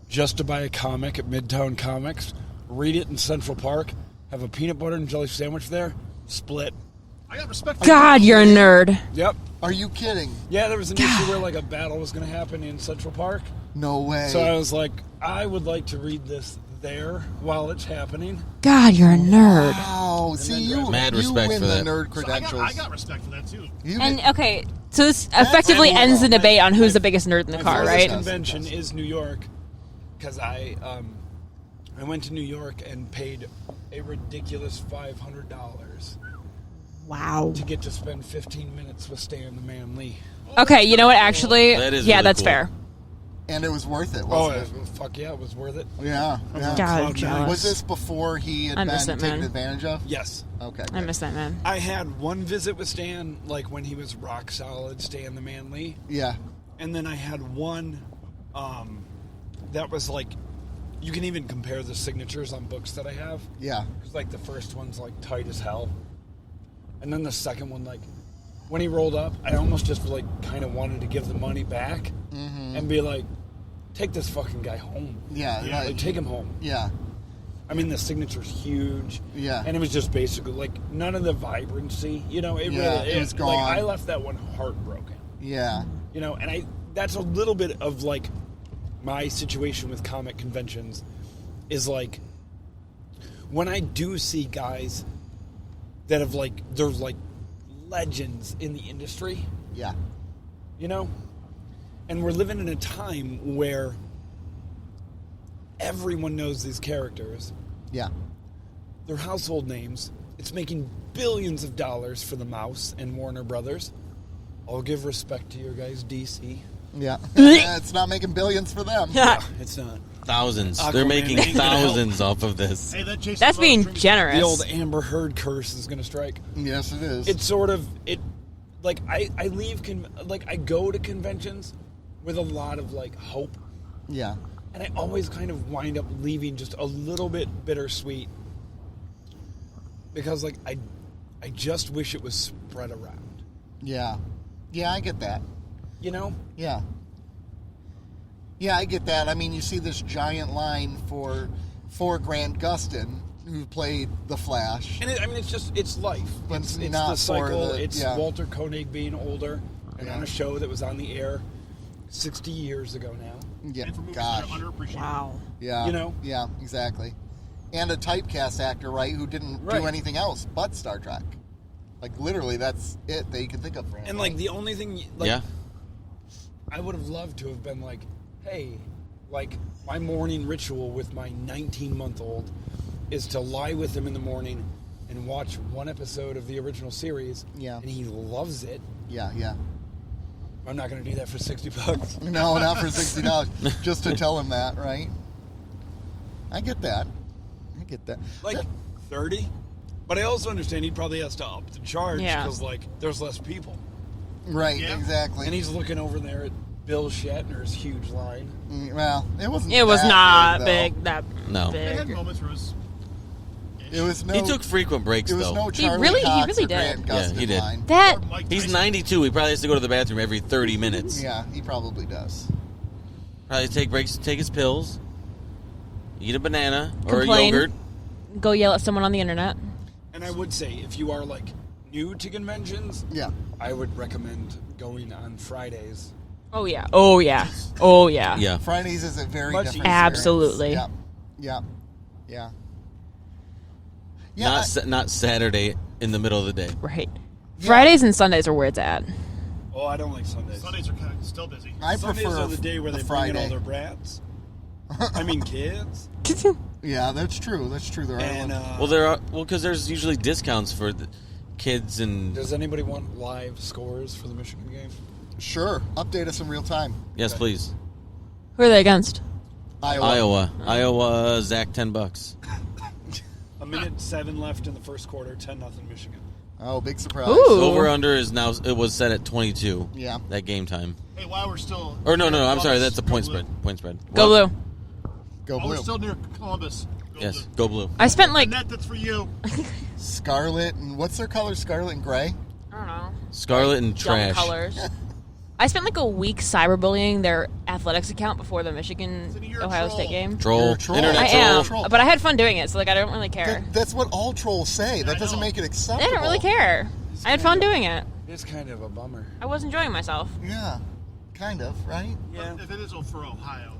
just to buy a comic at Midtown Comics, read it in Central Park, have a peanut butter and jelly sandwich there, split. I got respect for God, you're a nerd. Yep. Are you kidding? Yeah, there was an issue where like a battle was going to happen in Central Park. No way. So I was like, I would like to read this there while it's happening. God, you're a nerd. Wow. See, you, Mad you respect win for the that. nerd So credentials. I got respect for that, too. You And get- okay, so this effectively That's ends the cool. debate on who's the biggest nerd in the My car, furthest right? convention is New York because I went to New York and paid a ridiculous $500 Wow. to get to spend 15 minutes with Stan the Man Lee. Okay, you know what? Actually, That is yeah, really that's cool. fair. And it was worth it, Oh, wasn't fuck yeah, it was worth it. it? Yeah. God, Cloud I'm jealous. Was this before he had I miss been that taken man. advantage of? Yes. Okay. I miss that man. I had one visit with Stan, like when he was rock solid, Stan the Man Lee. Yeah. And then I had one that was like, you can even compare the signatures on books that I have. Yeah. Because like the first one's like tight as hell. And then the second one, like, when he rolled up, I almost just like kind of wanted to give the money back and be like, take this fucking guy home. Yeah. Yeah. Like, take him home. Yeah. I mean, the signature's huge. Yeah. And it was just basically like none of the vibrancy, you know, it Yeah, really it was Like, gone. I left that one heartbroken, Yeah. you know, and that's a little bit of like my situation with comic conventions is like when I do see guys that have like, they're like legends in the industry, Yeah. you know, and we're living in a time where everyone knows these characters. Yeah. They're household names. It's making billions of dollars for the Mouse and Warner Brothers. I'll give respect to your guys, DC. Yeah. It's not making billions for them. It's not. Thousands. Aquaman They're making ain't gonna help. thousands off of this. Hey, that Jason That's Momoa being drinking- generous. The old Amber Heard curse is going to strike. Yes, it is. It's sort of like I leave like I go to conventions with a lot of like hope, Yeah. and I always kind of wind up leaving just a little bit bittersweet because like I just wish it was spread around. Yeah. Yeah, I get that. You know? Yeah. Yeah, I get that. I mean, you see this giant line for Grant Gustin, who played the Flash. And I mean, it's life. But It's not the cycle. for the- It's yeah. Walter Koenig being older and Yeah. on a show that was on the air 60 years ago now. Yeah, And for movies gosh. that are underappreciated. Wow. Yeah. You know? Yeah, exactly. And a typecast actor, right, who didn't Right. do anything else but Star Trek. Like, literally, that's it that you can think of for him. And like the only thing, like, Yeah. I would have loved to have been like, hey, like my morning ritual with my 19-month-old is to lie with him in the morning and watch one episode of the original series. Yeah. And he loves it. Yeah, yeah. I'm not going to do that for $60. No, not for $60. Just to tell him that, right? I get that. I get that. Like 30. But I also understand he probably has to up the charge Yeah. because like there's less people. Right, Yeah. exactly. And he's looking over there at Bill Shatner's huge line. Well, it wasn't. It was that not though. big. That No. They had big. moments where it was. It was no. He took frequent breaks, It was though. no Charlie really- he Cox really or Grant did. Yeah, Gustin he did. line. That Or Mike He's Tyson. 92. He probably has to go to the bathroom every 30 minutes. Yeah, he probably does. Probably take breaks to take his pills, eat a banana or Complain. a yogurt. go yell at someone on the internet. And I would say if you are like new to conventions, Yeah. I would recommend going on Fridays. Oh yeah. Oh yeah. Oh yeah. Yeah. Fridays is a very Much different easier. Absolutely. experience. Yeah. Yeah. Yeah. Not Saturday in the middle of the day. Right. Yeah. Fridays and Sundays are where it's at. Oh, I don't like Sundays. Sundays are kind of still busy. I Sundays prefer are the day where the they bring in Friday. all their brats. I mean, kids. Yeah, that's true. That's true. There are. And Because there's usually discounts for the kids and does anybody want live scores for the Michigan game? Sure. Update us in real time. yes, please. Who are they against? Iowa, Zach, $10. A minute 7 left in the first quarter. 10-0 Michigan. Oh, big surprise. Ooh. Over under is now. It was set at 22. Yeah. That game time. Hey, while we're still. Or no. I'm Columbus, sorry. That's a point go blue. spread. Point spread. Go What? blue. Go While we're blue. still near Columbus. Go Yes. blue. Go blue. I spent like Net, that's for you. Scarlet and what's their color? Scarlet and gray. I don't know. Scarlet and Dumb trash. colors. I spent like a week cyberbullying their athletics account before the Michigan you're a Ohio troll. State game. You're Troll. a troll. Internet I troll. am, troll. but I had fun doing it, so like I don't really care. That's what all trolls say. That I doesn't know. make it I acceptable. didn't really care. I had fun doing it. It's kind of a bummer. I was enjoying myself. Yeah. Kind of, right? Yeah. If it is for Ohio.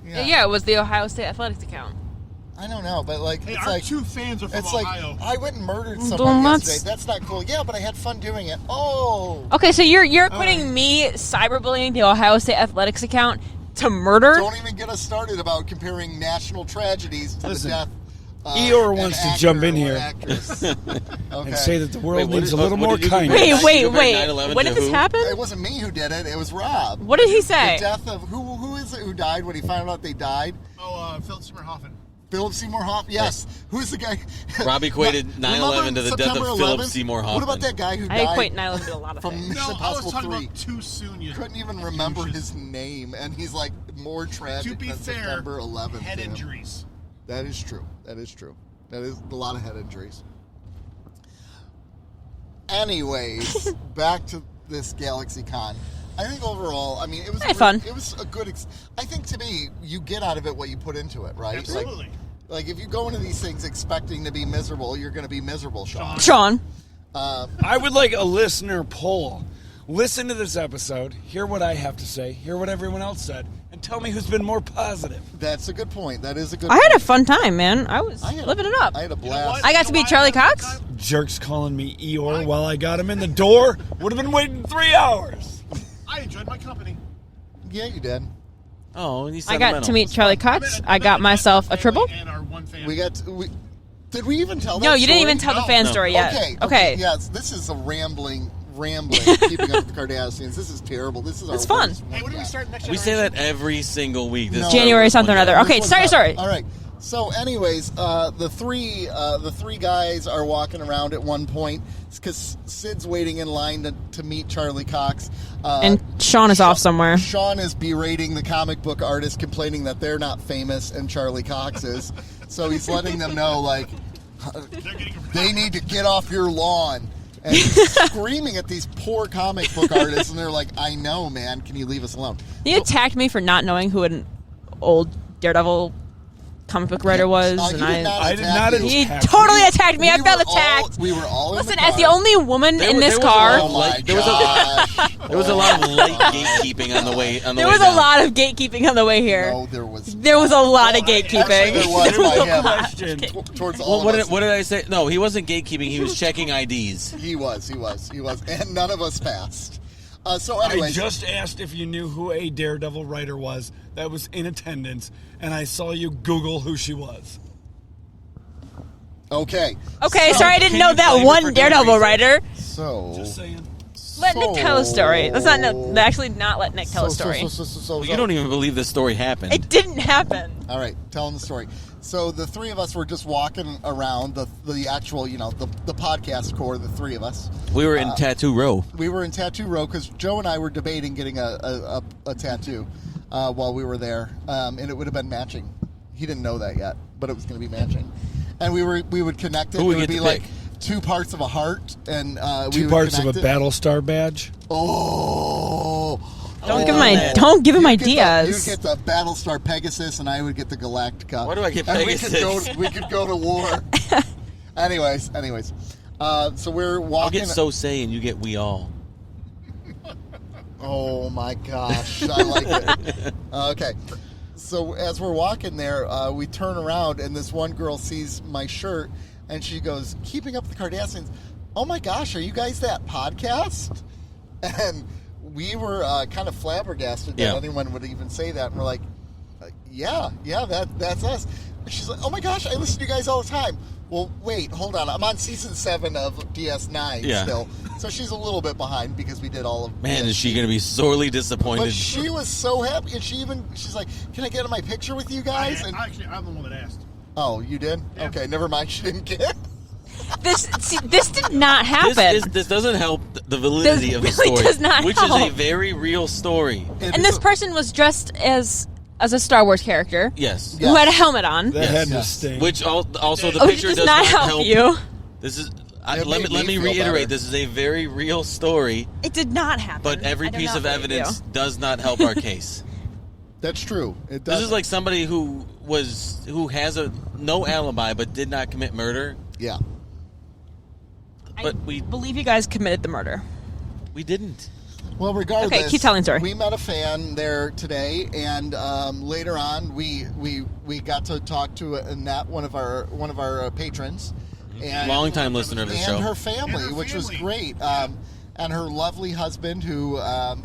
Yeah, it was the Ohio State athletics account. I don't know, but like Hey, it's our like two fans are from it's Ohio. like I went and murdered Don't someone let's- yesterday. That's not cool. Yeah, but I had fun doing it. Oh. Okay, so you're putting me cyberbullying the Ohio State athletics account to murder? Don't even get us started about comparing national tragedies to Listen, the death Eeyore wants to an jump actor in or here actress. Okay. and say that the world Wait, needs a little more what did you do? kindness. Wait. You compared 9/11 When to did this who? happen? It wasn't me who did it. It was Rob. What did he The say? death of who is it who died when he found out they died? Oh, Philip Seymour Hoffman. Philip Seymour Hoffman. Yes. Who's the guy? Rob equated Remember 9/11 to the death September of Philip 11th? Seymour What Hoffman. about that guy who I died equate 9/11 to a lot of from things. Mission No, I was Impossible talking 3? about too soon. You Couldn't even remember his name, and he's like more tragic To be than fair, September 11th. head to him. injuries. That is true. That is true. That is a lot of head injuries. Anyways, back to this GalaxyCon. I think overall, I mean, it was fun. It was a good. I think to me, you get out of it what you put into it, right? Absolutely. Like if you go into these things expecting to be miserable, you're going to be miserable, Sean. Sean. I would like a listener poll. Listen to this episode, hear what I have to say, hear what everyone else said, and tell me who's been more positive. That's a good point. That is a good I had a point. fun time, man. I was I had living it up. I had a You know blast. what? I got to You know meet why Charlie I had a good Cox. time? Jerks calling me Eeyore while I got him in the door. Would have been waiting 3 hours. I enjoyed my company. Yeah, you did. Oh, he's I got to meet Charlie Cox. I got myself a triple. And our one fan. Did we even tell that No, you didn't story? even tell the fan No. story yet. Okay. Yes, this is a rambling. Keeping up with the Kardashians. This is terrible. This is our It's fun. worst one Hey, when do we yet. start next We say generation? that every single week. This No. is January our something or one other. yet. Okay, This one's sorry. All right. So, anyways, the three guys are walking around at one point because Sid's waiting in line to meet Charlie Cox. And Sean is off somewhere. Sean is berating the comic book artist, complaining that they're not famous and Charlie Cox is. So he's letting them know, like, they need to get off your lawn. And he's screaming at these poor comic book artists, and they're like, I know, man. Can you leave us alone? He attacked me for not knowing who an old Daredevil comic book writer was, He and did not I did attack not you. he attack you. totally attacked me. I We felt were all- attacked. We were all in Listen, the as car. the only woman in this car, Oh my There was a- gosh. There was a lot of light gatekeeping on the way. there was a lot of gatekeeping on the way here. No, there was. There was a lot of Actually, gatekeeping. there was by him. Question. Towards all What of did, us. what did I say? No, he wasn't gatekeeping. He was checking IDs. He was, and none of us passed. So, I anyways, just asked if you knew who a Daredevil writer was that was in attendance, and I saw you Google who she was. okay. Okay, So, sorry I didn't can know you that blame her one for doing Daredevil research? writer. So, Just saying. Let Nick tell a story. Let's not actually not let Nick tell a story. So, You don't even believe this story happened. It didn't happen. All right, telling the story. So the three of us were just walking around the actual, the podcast core. The three of us. We were in Tattoo Row. We were in Tattoo Row because Joe and I were debating getting a tattoo while we were there, and it would have been matching. He didn't know that yet, but it was going to be matching, and we would connect it. Who we it would get be to like pick? 2 parts of a heart, and we Two would parts of a connect it. Battlestar badge. Oh. Don't give him You ideas. get the Battlestar Pegasus, and I would get the Galactica. Why do I get And Pegasus? We could go to war. anyways. So we're I'll walking. get So Say and you get We All. Oh my gosh, I like it. Okay. So as we're walking there, we turn around, and this one girl sees my shirt, and she goes, "Keeping Up with the Cardassians." Oh my gosh, are you guys that podcast? And we were kind of flabbergasted that Yeah. anyone would even say that. And we're like, yeah, that's us. And she's like, oh my gosh, I listen to you guys all the time. Well, wait, hold on. I'm on season 7 of DS9 Yeah. still. So she's a little bit behind because we did all of Man, DS9. is she going to be sorely disappointed. But she was so happy, and she's like, "Can I get in my picture with you guys?" And Actually, I'm the one that asked. oh, you did? Yeah. Okay, never mind. She didn't get. This did not happen. This doesn't help the validity This of the really story, does not which is a help. very real story. And this person was dressed as a Star Wars character Yes. Yeah. who had a helmet on. That Yes. had to Yes. sting. Which also the Oh, it picture does does not help you. This is It let made me me feel reiterate. better. This is a very real story, It did not happen. but every I do piece not of believe evidence you. does not help our case. That's true. It does. This is like somebody who has no alibi but did not commit murder. yeah. But I we believe you guys committed the murder. didn't. Well, regardless. Okay, keep telling the story. We met a fan there today, and later on, we got to talk to Annette, one of our patrons, and Long-time listener of the and show. her family, And her which was family. great. And her lovely husband, who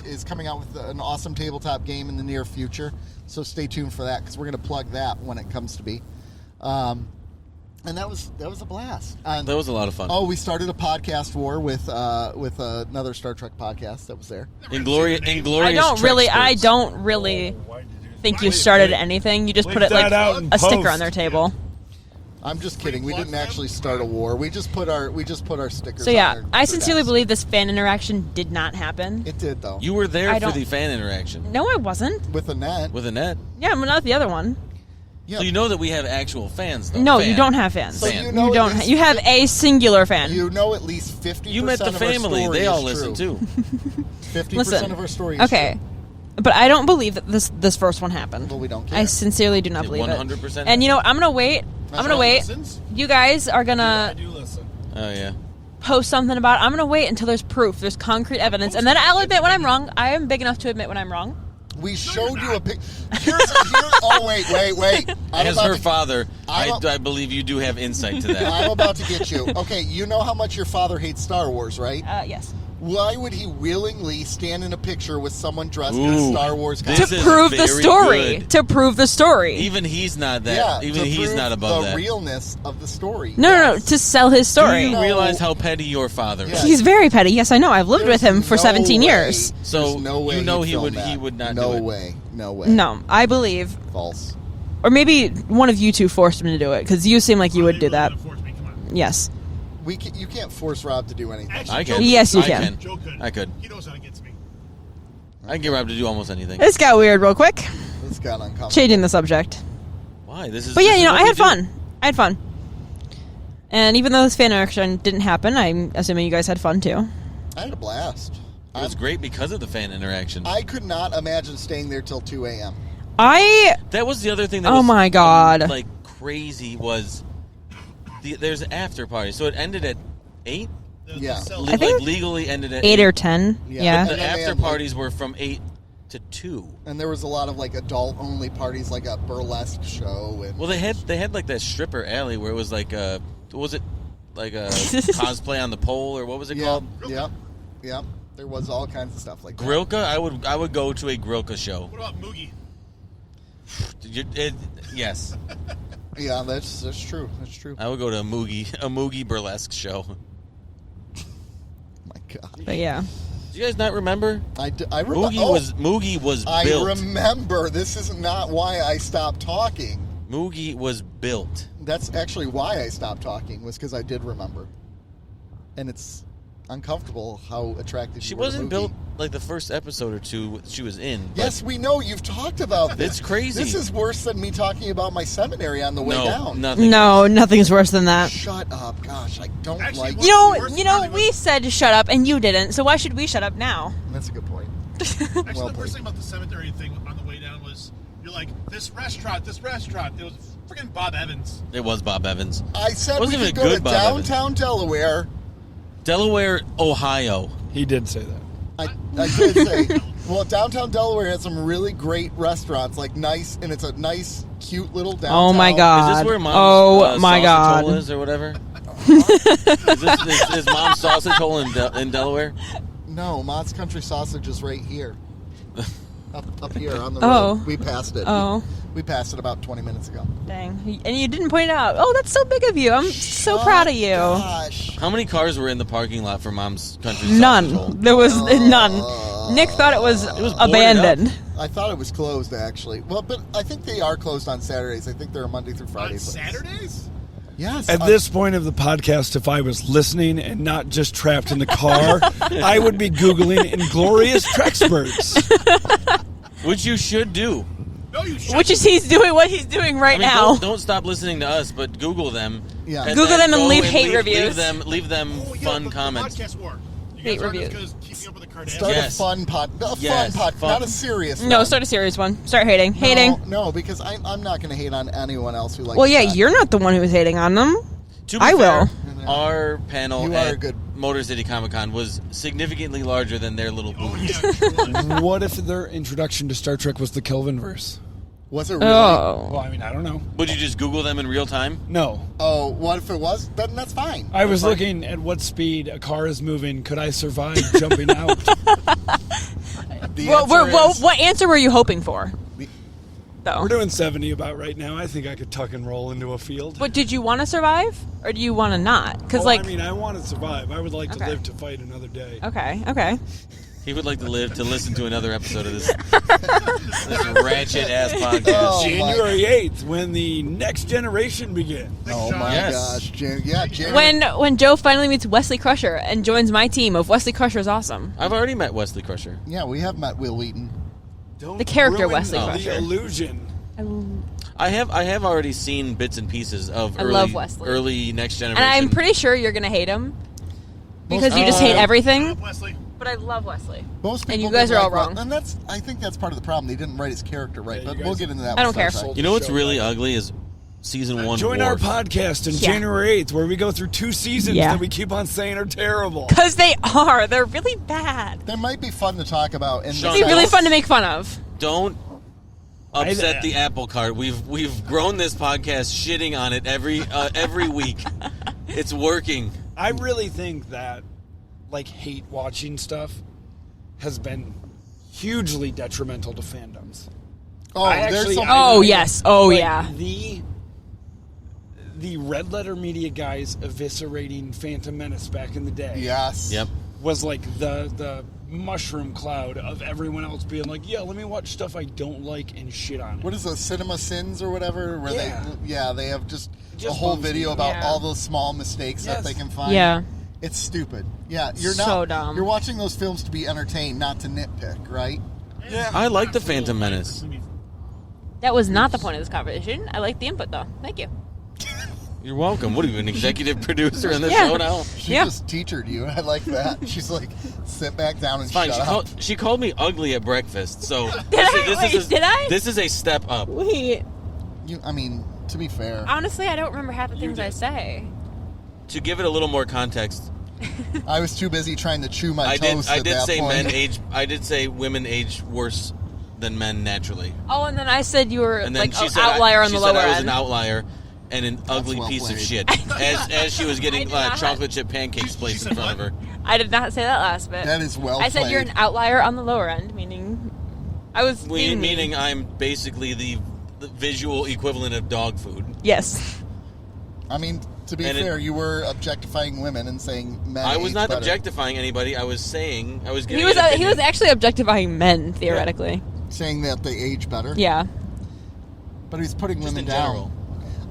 is coming out with an awesome tabletop game in the near future. So stay tuned for that, because we're going to plug that when it comes to be. And that was a blast. That was a lot of fun. Oh, we started a podcast war with another Star Trek podcast that was there. Inglorious I don't really think you started anything. You just put it like a sticker on their table. I'm just kidding. We didn't actually start a war. We just put our stickers. So on yeah, their I sincerely desks. believe this fan interaction did not happen. It did though. You were there I for don't- the fan interaction No, I wasn't. with Annette. with Annette. Yeah, but not the other one. Yeah. So you know that we have actual fans, though. No, Fan. you don't have fans. So Fan. you know You don't. at least You have a singular fan. You know at least 50%. You met the of family. Our story They all is listen true. too. 50% Listen. of our story is Okay, true. but I don't believe that this first one happened. Well, we don't care. I sincerely do not believe 100%. it. And you know, I'm gonna wait. I'm gonna wait. Listens? You guys are I gonna do listen. Oh yeah. post something about it. I'm gonna wait until there's proof, there's concrete evidence, and then I'll admit when I'm wrong. I am big enough to admit when I'm wrong. We showed you a pic. Oh, wait. As her father, I'm a- I believe you do have insight to that. I'm about to get you. Okay, you know how much your father hates Star Wars, right? Yes. Why would he willingly stand in a picture with someone dressed in Ooh, a Star Wars this costume? is To prove the very story. good. To prove the story. Even he's not that. Yeah, even to he's prove not above the that. realness of the story. No. Yes. To sell his Do story. you No. realize how petty your father Yeah. is? He's very petty. Yes, I know. I've lived with There's him for no 17 way- years. So, there's no way you know he'd he film would- that. he would not No do it. way. No way. No, I believe, False. or maybe one of you two forced him to do it because you seem like you would do that. Force me, come on. Yes. You can't force Rob to do anything. Actually, I Joe can. Yes, you I can. Joe could. I could. He knows how to get to me. I can get Rob to do almost anything. This got weird real quick. This got uncomfortable. Changing the subject. Why? This is. But yeah, this you is know, what I we had do. fun. I had fun. And even though this fan interaction didn't happen, I'm assuming you guys had fun too. I had a blast. It was great because of the fan interaction. I could not imagine staying there till 2 a.m. That was the other thing that Oh was my God. like crazy was there's an after party. So it ended at 8? Yeah. I think legally ended at 8 or 10. Yeah. Yeah. And The then they after had, like- parties were from 8 to 2. And there was a lot of like adult-only parties, like a burlesque show. And Well, they had like that stripper alley where it was like was it like a cosplay on the pole or what was it yeah, called? yeah. There was all kinds of stuff like that. Grilka? I would go to a Grilka show. What about Moogie? Yes, Yeah, that's true. That's true. I would go to a Moogie burlesque show. My God, But yeah. Do you guys not remember? I Moogie was I built. remember. This is not why I stopped talking. Moogie was built. That's actually why I stopped talking, was because I did remember. And it's uncomfortable how attractive She you were to wasn't Moogie. built like the first episode or two she was in. but Yes, we know. You've talked about this. It's crazy. This is worse than me talking about my seminary on the way no, down. nothing. No, nothing's worse than that. Shut up. Gosh, I don't Actually, like... what- You know, we said to shut up and you didn't, so why should we shut up now? That's a good point. Actually, Well the played. worst thing about the cemetery thing on the way down was you're like, this restaurant. It was freaking Bob Evans. It was Bob Evans. I said we Wasn't could even go to good, Bob Evans. downtown Delaware. Delaware, Ohio. He did say that. I did say, well, downtown Delaware has some really great restaurants, like nice, and it's a nice, cute little downtown. Oh my Is God. this where Mom's Oh my sausage God. hole is or whatever? is Mom's sausage hole in Delaware? No, Mott's Country Sausage is right here. Up here on the Oh. road. We passed it. Oh. We passed it about 20 minutes ago. Dang. And you didn't point it out. Oh, that's so big of you. I'm so proud of you. Gosh. How many cars were in the parking lot for Mom's Country Sausage Hole? None. There was none. Nick thought it was was boarded abandoned. I thought it was closed, actually. Well, but I think they are closed on Saturdays. I think they're a Monday through Friday On place. Saturdays? Yes. At this point of the podcast, if I was listening and not just trapped in the car, I would be Googling Inglorious Trexperts. Which you should do. No, you shouldn't. Which is he's doing what he's doing right I mean, now. don't stop listening to us, but Google them. Yeah. and Google then them and go leave hate reviews. Leave them Oh, yeah, fun the comments. Podcast war. You Hate guys aren't reviews. as good as keeping up with the Cardassians. Start Yes. a fun pod. Yes, Fun pod. fun. Not a serious one. No, start a serious one. Start hating. Hating. No, because I'm not going to hate on anyone else who likes Well, yeah, that. you're not the one who was hating on them. To be I fair, will. our panel You are at good. Motor City Comic Con was significantly larger than their little Oh, booth. yeah, it sure was. What if their introduction to Star Trek was the Kelvinverse? Was it really? Oh. Well, I mean, I don't know. Would you just Google them in real time? No. Oh, what if it was? Then that's fine. I was looking at what speed a car is moving. Could I survive jumping out? The Well, answer is- what answer were you hoping for? though. We're doing 70 about right now. I think I could tuck and roll into a field. But did you want to survive, or do you want to not? Because I mean, I want to survive. I would like to Okay. live to fight another day. okay. He would like to live to listen to another episode of this ratchet ass podcast. Oh, January 8th, when the next generation begins. Oh my Yes. gosh, January. When Joe finally meets Wesley Crusher and joins my team of Wesley Crusher's awesome. I've already met Wesley Crusher. Yeah, we have met Will Wheaton. Don't The character ruin Wesley the Crusher. illusion. I have already seen bits and pieces of I early, love Wesley. early Next Generation. And I'm pretty sure you're gonna hate him because you just hate everything. Wesley. But I love Wesley. Most people And you guys didn't are all like wrong. And I think that's part of the problem. They didn't write his character right, Yeah, but you we'll guys- get into that. I with don't Star care. Trek. You know what's Show really that. ugly is season 1. Join our Worf. podcast on Yeah. January 8th, where we go through 2 seasons Yeah. that we keep on saying are terrible. Because they are. They're really bad. They might be fun to talk about. And Sean, It'd be really don't- fun to make fun of. Don't upset the apple cart. We've grown this podcast shitting on it every week. It's working. I really think that, hate watching stuff has been hugely detrimental to fandoms. Oh, I there's actually- some. Oh, yes. Oh, yeah. The Red Letter Media guys eviscerating Phantom Menace back in the day Yes. Yep. was like the mushroom cloud of everyone else being like, yeah, let me watch stuff I don't like and shit on it. What is the Cinema Sins or whatever? Where they have just a Just whole bums me video out. about Yeah. all those small mistakes that Yes. they can find. Yeah. It's stupid. Yeah, you're So not. dumb. You're watching those films to be entertained, not to nitpick, right? Yeah. I like the Phantom Menace. That was not the point of this conversation. I like the input, though. Thank you. You're welcome. What are you, an executive producer in the Yeah. show now? She Yeah. just teachered you. I like that. She's like, sit back down and Fine. shut up. She called me ugly at breakfast. So Did I? This is a step up. Wait. I mean, to be fair, Honestly, I don't remember half the things I say. To give it a little more context, I was too busy trying to chew my I toast at did that say point. men age. I did say women age worse than men naturally. Oh, and then I said you were And then like she an said outlier on she the said lower I was end. an outlier and an ugly well piece of played. shit. As she was getting I did not. chocolate chip pancakes placed in front of her. I did not say that last bit. That is well I said you're an played. outlier on the lower end, meaning I was being mean. Meaning I'm basically the visual equivalent of dog food. Yes. I mean, to be And it- fair, you were objectifying women and saying men. I was age not better. objectifying anybody. I was saying I was He giving was an he opinion. was actually objectifying men theoretically. saying that they age better. Yeah. But he's putting Just women in general. down.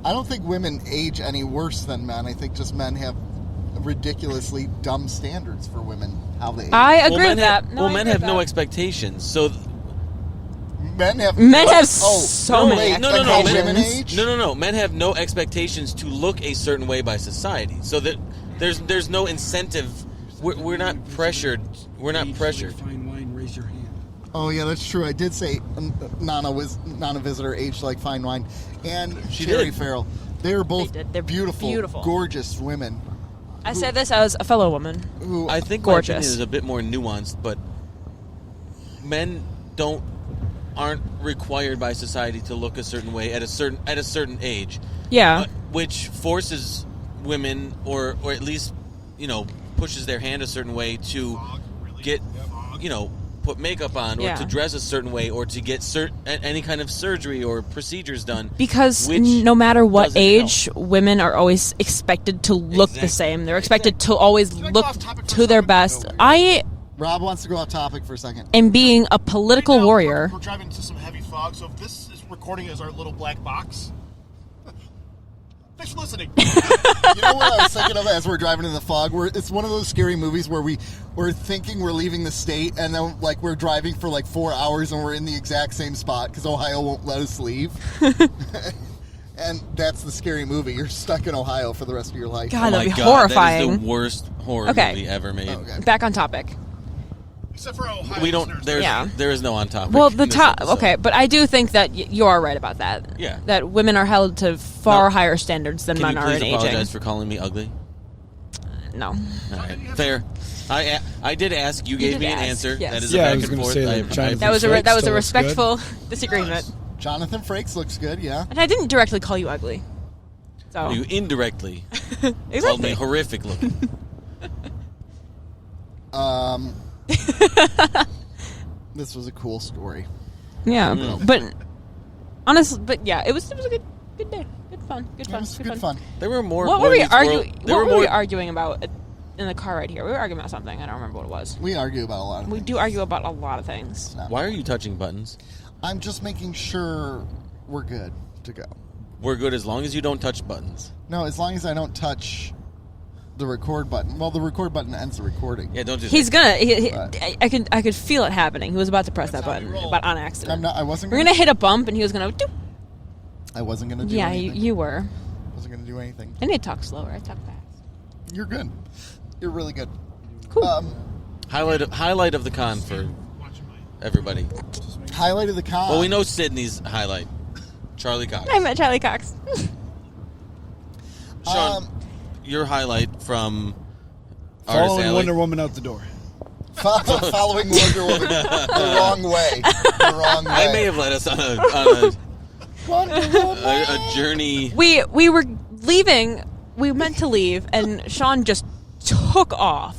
I don't think women age any worse than men. I think just men have ridiculously dumb standards for women how they age. I agree men with that. have, No, I men agree have with no that. expectations. So Men have so many wait, no, like how expectations. women age? no. Men have no expectations to look a certain way by society. So that there's no incentive. We're not pressured. We're not pressured. Fine wine, raise your hand. Oh yeah, that's true. I did say non-visitor aged like fine wine, and She Cherry did. Farrell. They're both did. They're beautiful, beautiful. gorgeous women. I said this as a fellow woman. Who I think my Gorgeous. opinion is a bit more nuanced, but men aren't required by society to look a certain way at a certain age. Yeah. Which forces women, or at least, pushes their hand a certain way to get, put makeup on, or Yeah. to dress a certain way, or to get any kind of surgery or procedures done. Because which no matter what doesn't age, women are always expected to look the Exactly. same. They're expected to always Can I go look off topic for to a their second? best. I Rob wants to go off topic for a second. am being a political Right now, warrior. We're driving into some heavy fog, so if this is recording as our little black box, thanks for listening. You know what I was thinking of as we're driving in the fog? It's one of those scary movies where we're thinking we're leaving the state, and then we're driving for 4 hours, and we're in the exact same spot because Ohio won't let us leave. And that's the scary movie. You're stuck in Ohio for the rest of your life. God, Oh that'd my be God, that horrifying. is the worst horror Okay. movie ever made. Okay. Back on topic. Except for Ohio We don't. listeners. There is no on topic. Well, in the this top. episode. Okay, but I do think that you are right about that. Yeah. That women are held to far No. higher standards than Can you men are please in apologize aging. for calling me ugly? No. All right. Fair. I did ask. You gave did me an ask, answer. yes. That is Yeah, I a was back and gonna forth. say that I- Jonathan That was a Frakes that was a still looks good. respectful disagreement. Jonathan Frakes looks good, yeah. And I didn't directly call you ugly. So You indirectly called me exactly. horrific looking. This was a cool story. Yeah, Mm. but Honestly, but yeah, it was a good day. Good fun. Good It fun. was good fun. There were more. What were we arguing? There What were were we more. arguing about in the car right here? We were arguing about something. I don't remember what it was. We argue about a lot of We things. do argue about a lot of things. Why are you touching buttons? I'm just making sure we're good to go. We're good as long as you don't touch buttons. No, as long as I don't touch the record button. Well, the record button ends the recording. Yeah, don't do He's that. gonna. I could feel it happening. He was about to press that That's how button, we roll. but on accident. I wasn't. We're gonna hit a bump, and he was gonna. Doop. I wasn't gonna do Yeah, anything. you were. I wasn't gonna do anything. I need to talk slower. I talk fast. You're good. You're really good. Cool. Highlight of the con for Watching my. everybody. Highlight of the con. Well, we know Sydney's highlight. Charlie Cox. I met Charlie Cox. Sean, your highlight from Artist Following Alley. Wonder Woman out the door. Following Wonder Woman the wrong way. The wrong way. I may have led us on Wonder Woman. a journey. We were leaving. We meant to leave, and Sean just took off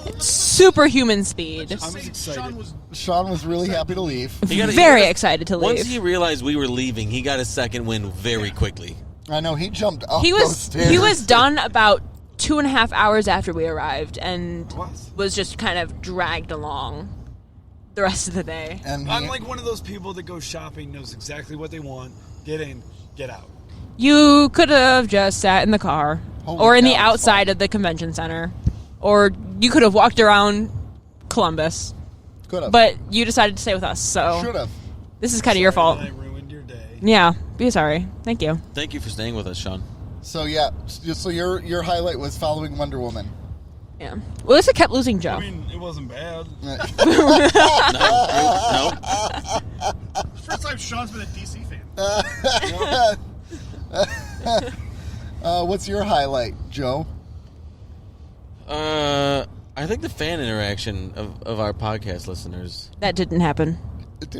at superhuman speed. I was excited. Sean was really happy to leave. He got- Very excited to Once leave. he realized we were leaving, he got a second wind very quickly. I know he jumped up He those was stairs. done about 2.5 hours after we arrived, and Was. was just kind of dragged along the rest of the day. And he, I'm like one of those people that goes shopping, knows exactly what they want, get in, get out. You could have just sat in the car, Holy or in the cow, it's outside fun. of the convention center, or you could have walked around Columbus. could have. But you decided to stay with us, so should have. this is kind of your fault. I ruined your day. Yeah, be sorry. Thank you. Thank you for staying with us, Sean. So yeah. So your highlight was following Wonder Woman. Yeah. Well, at least I kept losing Joe. I mean, it wasn't bad. No. First time Sean's been a DC fan. What's your highlight, Joe? I think the fan interaction of our podcast listeners, That didn't happen.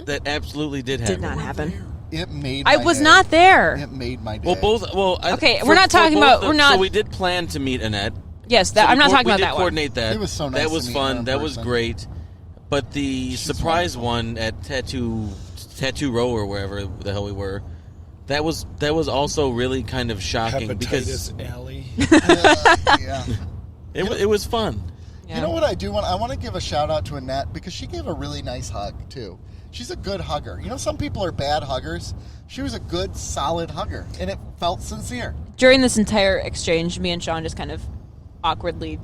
that absolutely did happen. Did not happen. It made. I my was day. not there. It made my day. Well, both. Well, Okay, we're not talking both about- the- we're not- So we did plan to meet Annette. Yes, So that, I'm not talking we about did that one. coordinate that. It was so nice That to was meet her fun. in That was person. great. But the surprise one at Tattoo Row or wherever the hell we were, that was also really kind of shocking because Hepatitis Alley. Yeah. it was fun. Yeah. You know what I do want? I want to give a shout out to Annette because she gave a really nice hug too. She's a good hugger. You know, some people are bad huggers. She was a good, solid hugger, and it felt sincere. During this entire exchange, me and Sean just kind of awkwardly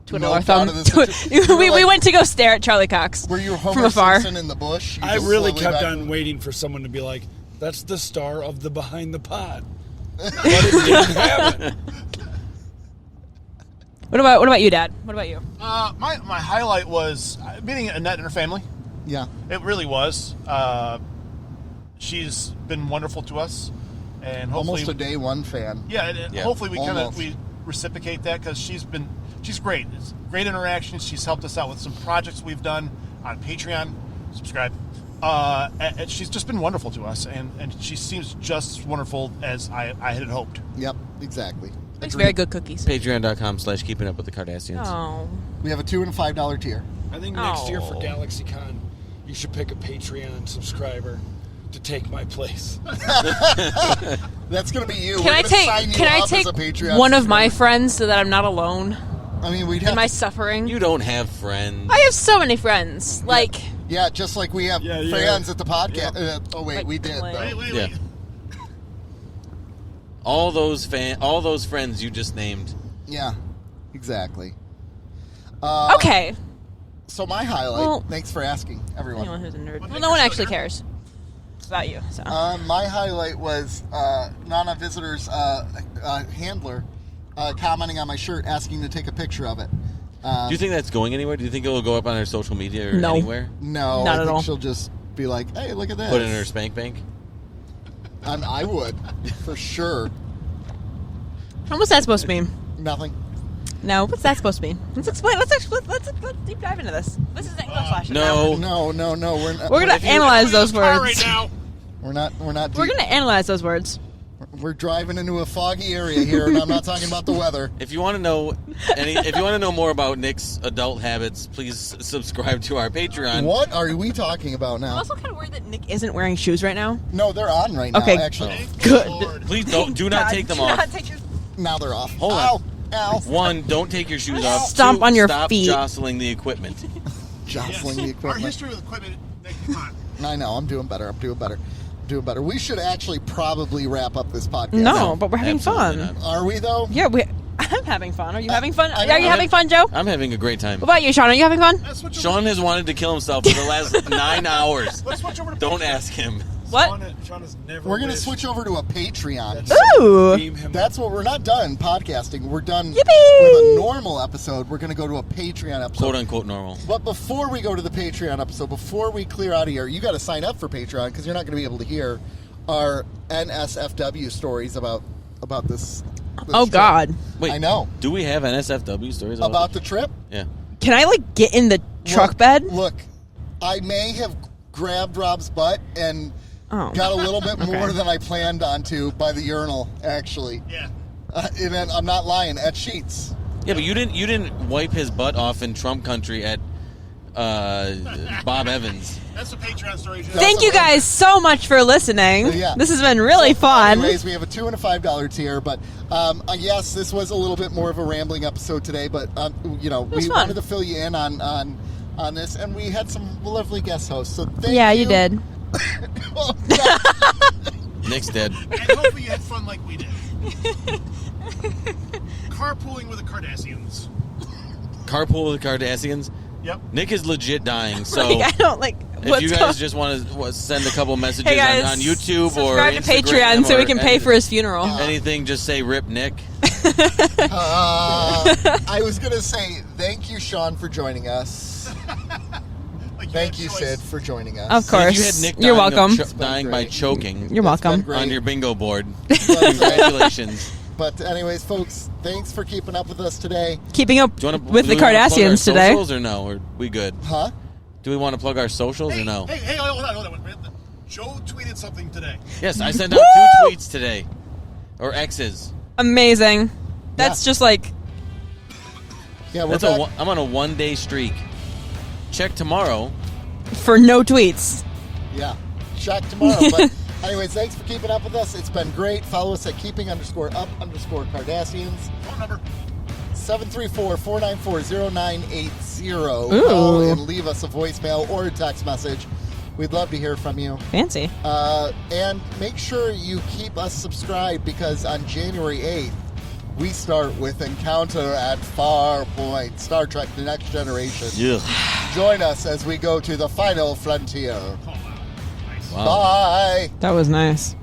twiddle our Noped out thumb. of this- You were we like- went to go stare at Charlie Cox Were you from Homer afar. Simpson in the bush? You I just really slowly kept back- on waiting for someone to be like, that's the star of the Behind the Pod. But it didn't happen. What about you, Dad? What about you? My highlight was meeting Annette and her family. Yeah. It really was. She's been wonderful to us, and hopefully, Almost a day one fan. yeah, and Yeah. hopefully we Almost. we reciprocate that because she's great. It's great interactions. She's helped us out with some projects we've done on Patreon. Subscribe. And she's just been wonderful to us, and she seems just as wonderful as I had hoped. Yep. Exactly. Makes Agreed. very good cookies. Patreon.com/keeping up with the Cardassians. Oh. We have a $2 and $5 tier. I think next year for Oh. GalaxyCon, you should pick a Patreon subscriber to take my place. That's gonna be you. Can We're I gonna take sign you can I up as take a Patreon one of my subscriber. friends so that I'm not alone I mean, we'd in have. my suffering? You don't have friends. I have so many friends. Like Yeah, just like we have Yeah, fans at the podcast. Oh wait, Like, we did like- though. Wait. Yeah. all those friends you just named. Yeah, exactly. okay. So my highlight. Well- thanks for asking, everyone. Anyone who's a nerd. Well, Well, take no one your actually sugar. cares about you. So My highlight was Nana Visitor's handler commenting on my shirt, asking to take a picture of it. Do you think that's going anywhere? Do you think it will go up on her social media or No. anywhere? No, Not I at think all. she'll just be like, "Hey, look at this." Put it in her spank bank? I would, for sure. what's that supposed to mean? Nothing. No, what's that supposed to mean? Let's explain. Let's deep dive into this. This is English lesson now. No. No. We're not. We're gonna analyze those Car words. right now. We're not. We're deep. gonna analyze those words. We're driving into a foggy area here, and I'm not talking about the weather. If you want to know if you want to know more about Nick's adult habits, please subscribe to our Patreon. What are we talking about I'm now? also kind of worried that Nick isn't wearing shoes right now. No, they're on right now, Okay. actually. Good. Please do not take them off. Now they're off. Hold Ow! on. Ow! 1, don't take your shoes off. Stomp 2, on your stop feet. jostling the equipment. Jostling the Our equipment. history with equipment, Nick, come on. I know, I'm doing better. We should actually probably wrap up this podcast. No, but we're having Absolutely fun. not. Are we, though? Yeah, I'm having fun. Are you having fun? I Are you know. having fun, Joe? I'm having a great time. What about you, Sean? Are you having fun? Let's switch over- Sean has wanted to kill himself for the last 9 hours. Let's switch over to Don't Patreon. ask him. What? Sean has never We're going to wished switch over to a Patreon. Ooh. beam him That's what we're not done podcasting. We're done Yippee! with a normal episode. We're going to go to a Patreon episode. Quote unquote normal. But before we go to the Patreon episode, before we clear out of here, you got to sign up for Patreon because you're not going to be able to hear our NSFW stories about this Oh, trip. God. Wait, I know. Do we have NSFW stories About the trip? Yeah. Can I, get in the truck Look- bed? Look, I may have grabbed Rob's butt and Oh. got a little bit more than I planned on to by the urinal, actually. Yeah. And then, I'm not lying, at Sheets. Yeah, but you didn't wipe his butt off in Trump country at Bob Evans. That's the Patreon story. Thank you guys so much for listening. Yeah. This has been really fun. Anyways, we have a $2 and a $5 tier, but yes, this was a little bit more of a rambling episode today, but we was fun. wanted to fill you in on this, and we had some lovely guest hosts. So thank Yeah, you. you did. Oh, God. Nick's dead. And hopefully you had fun like we did. Carpooling with the Cardassians. Carpool with the Cardassians. Yep. Nick is legit dying, so I don't if what's you going- guys just want to send a couple messages Hey guys, on YouTube or subscribe to Instagram Patreon so we or can pay for his funeral. anything, just say "Rip Nick." I was going to say thank you, Sean, for joining us. Like Thank had you, choice. Sid, for joining us. Of course. If you had Nick You're dying of welcome. dying by great. choking You're That's been welcome. great. on your bingo board. But, Congratulations. but anyways, folks, thanks for keeping up with us today. Keeping up Do you want to with the Cardassians today. Socials or no? Or we good? Huh? Do we want to plug our socials or no? Hey, hold on. Joe tweeted something today. Yes, I sent out 2 tweets today, or X's. Amazing. That's Yeah. just like Yeah, we're That's back. I'm on a 1-day streak. Check tomorrow. for no tweets. Yeah. Check tomorrow. But anyways, thanks for keeping up with us. It's been great. Follow us at keeping_up_Cardassians. Phone number. 734-494-0980. Ooh. Call and leave us a voicemail or a text message. We'd love to hear from you. Fancy. And make sure you keep us subscribed because on January 8th, we start with Encounter at Farpoint, Star Trek The Next Generation. Yeah. Join us as we go to the final frontier. Oh, wow. Nice. Wow. Bye. That was nice.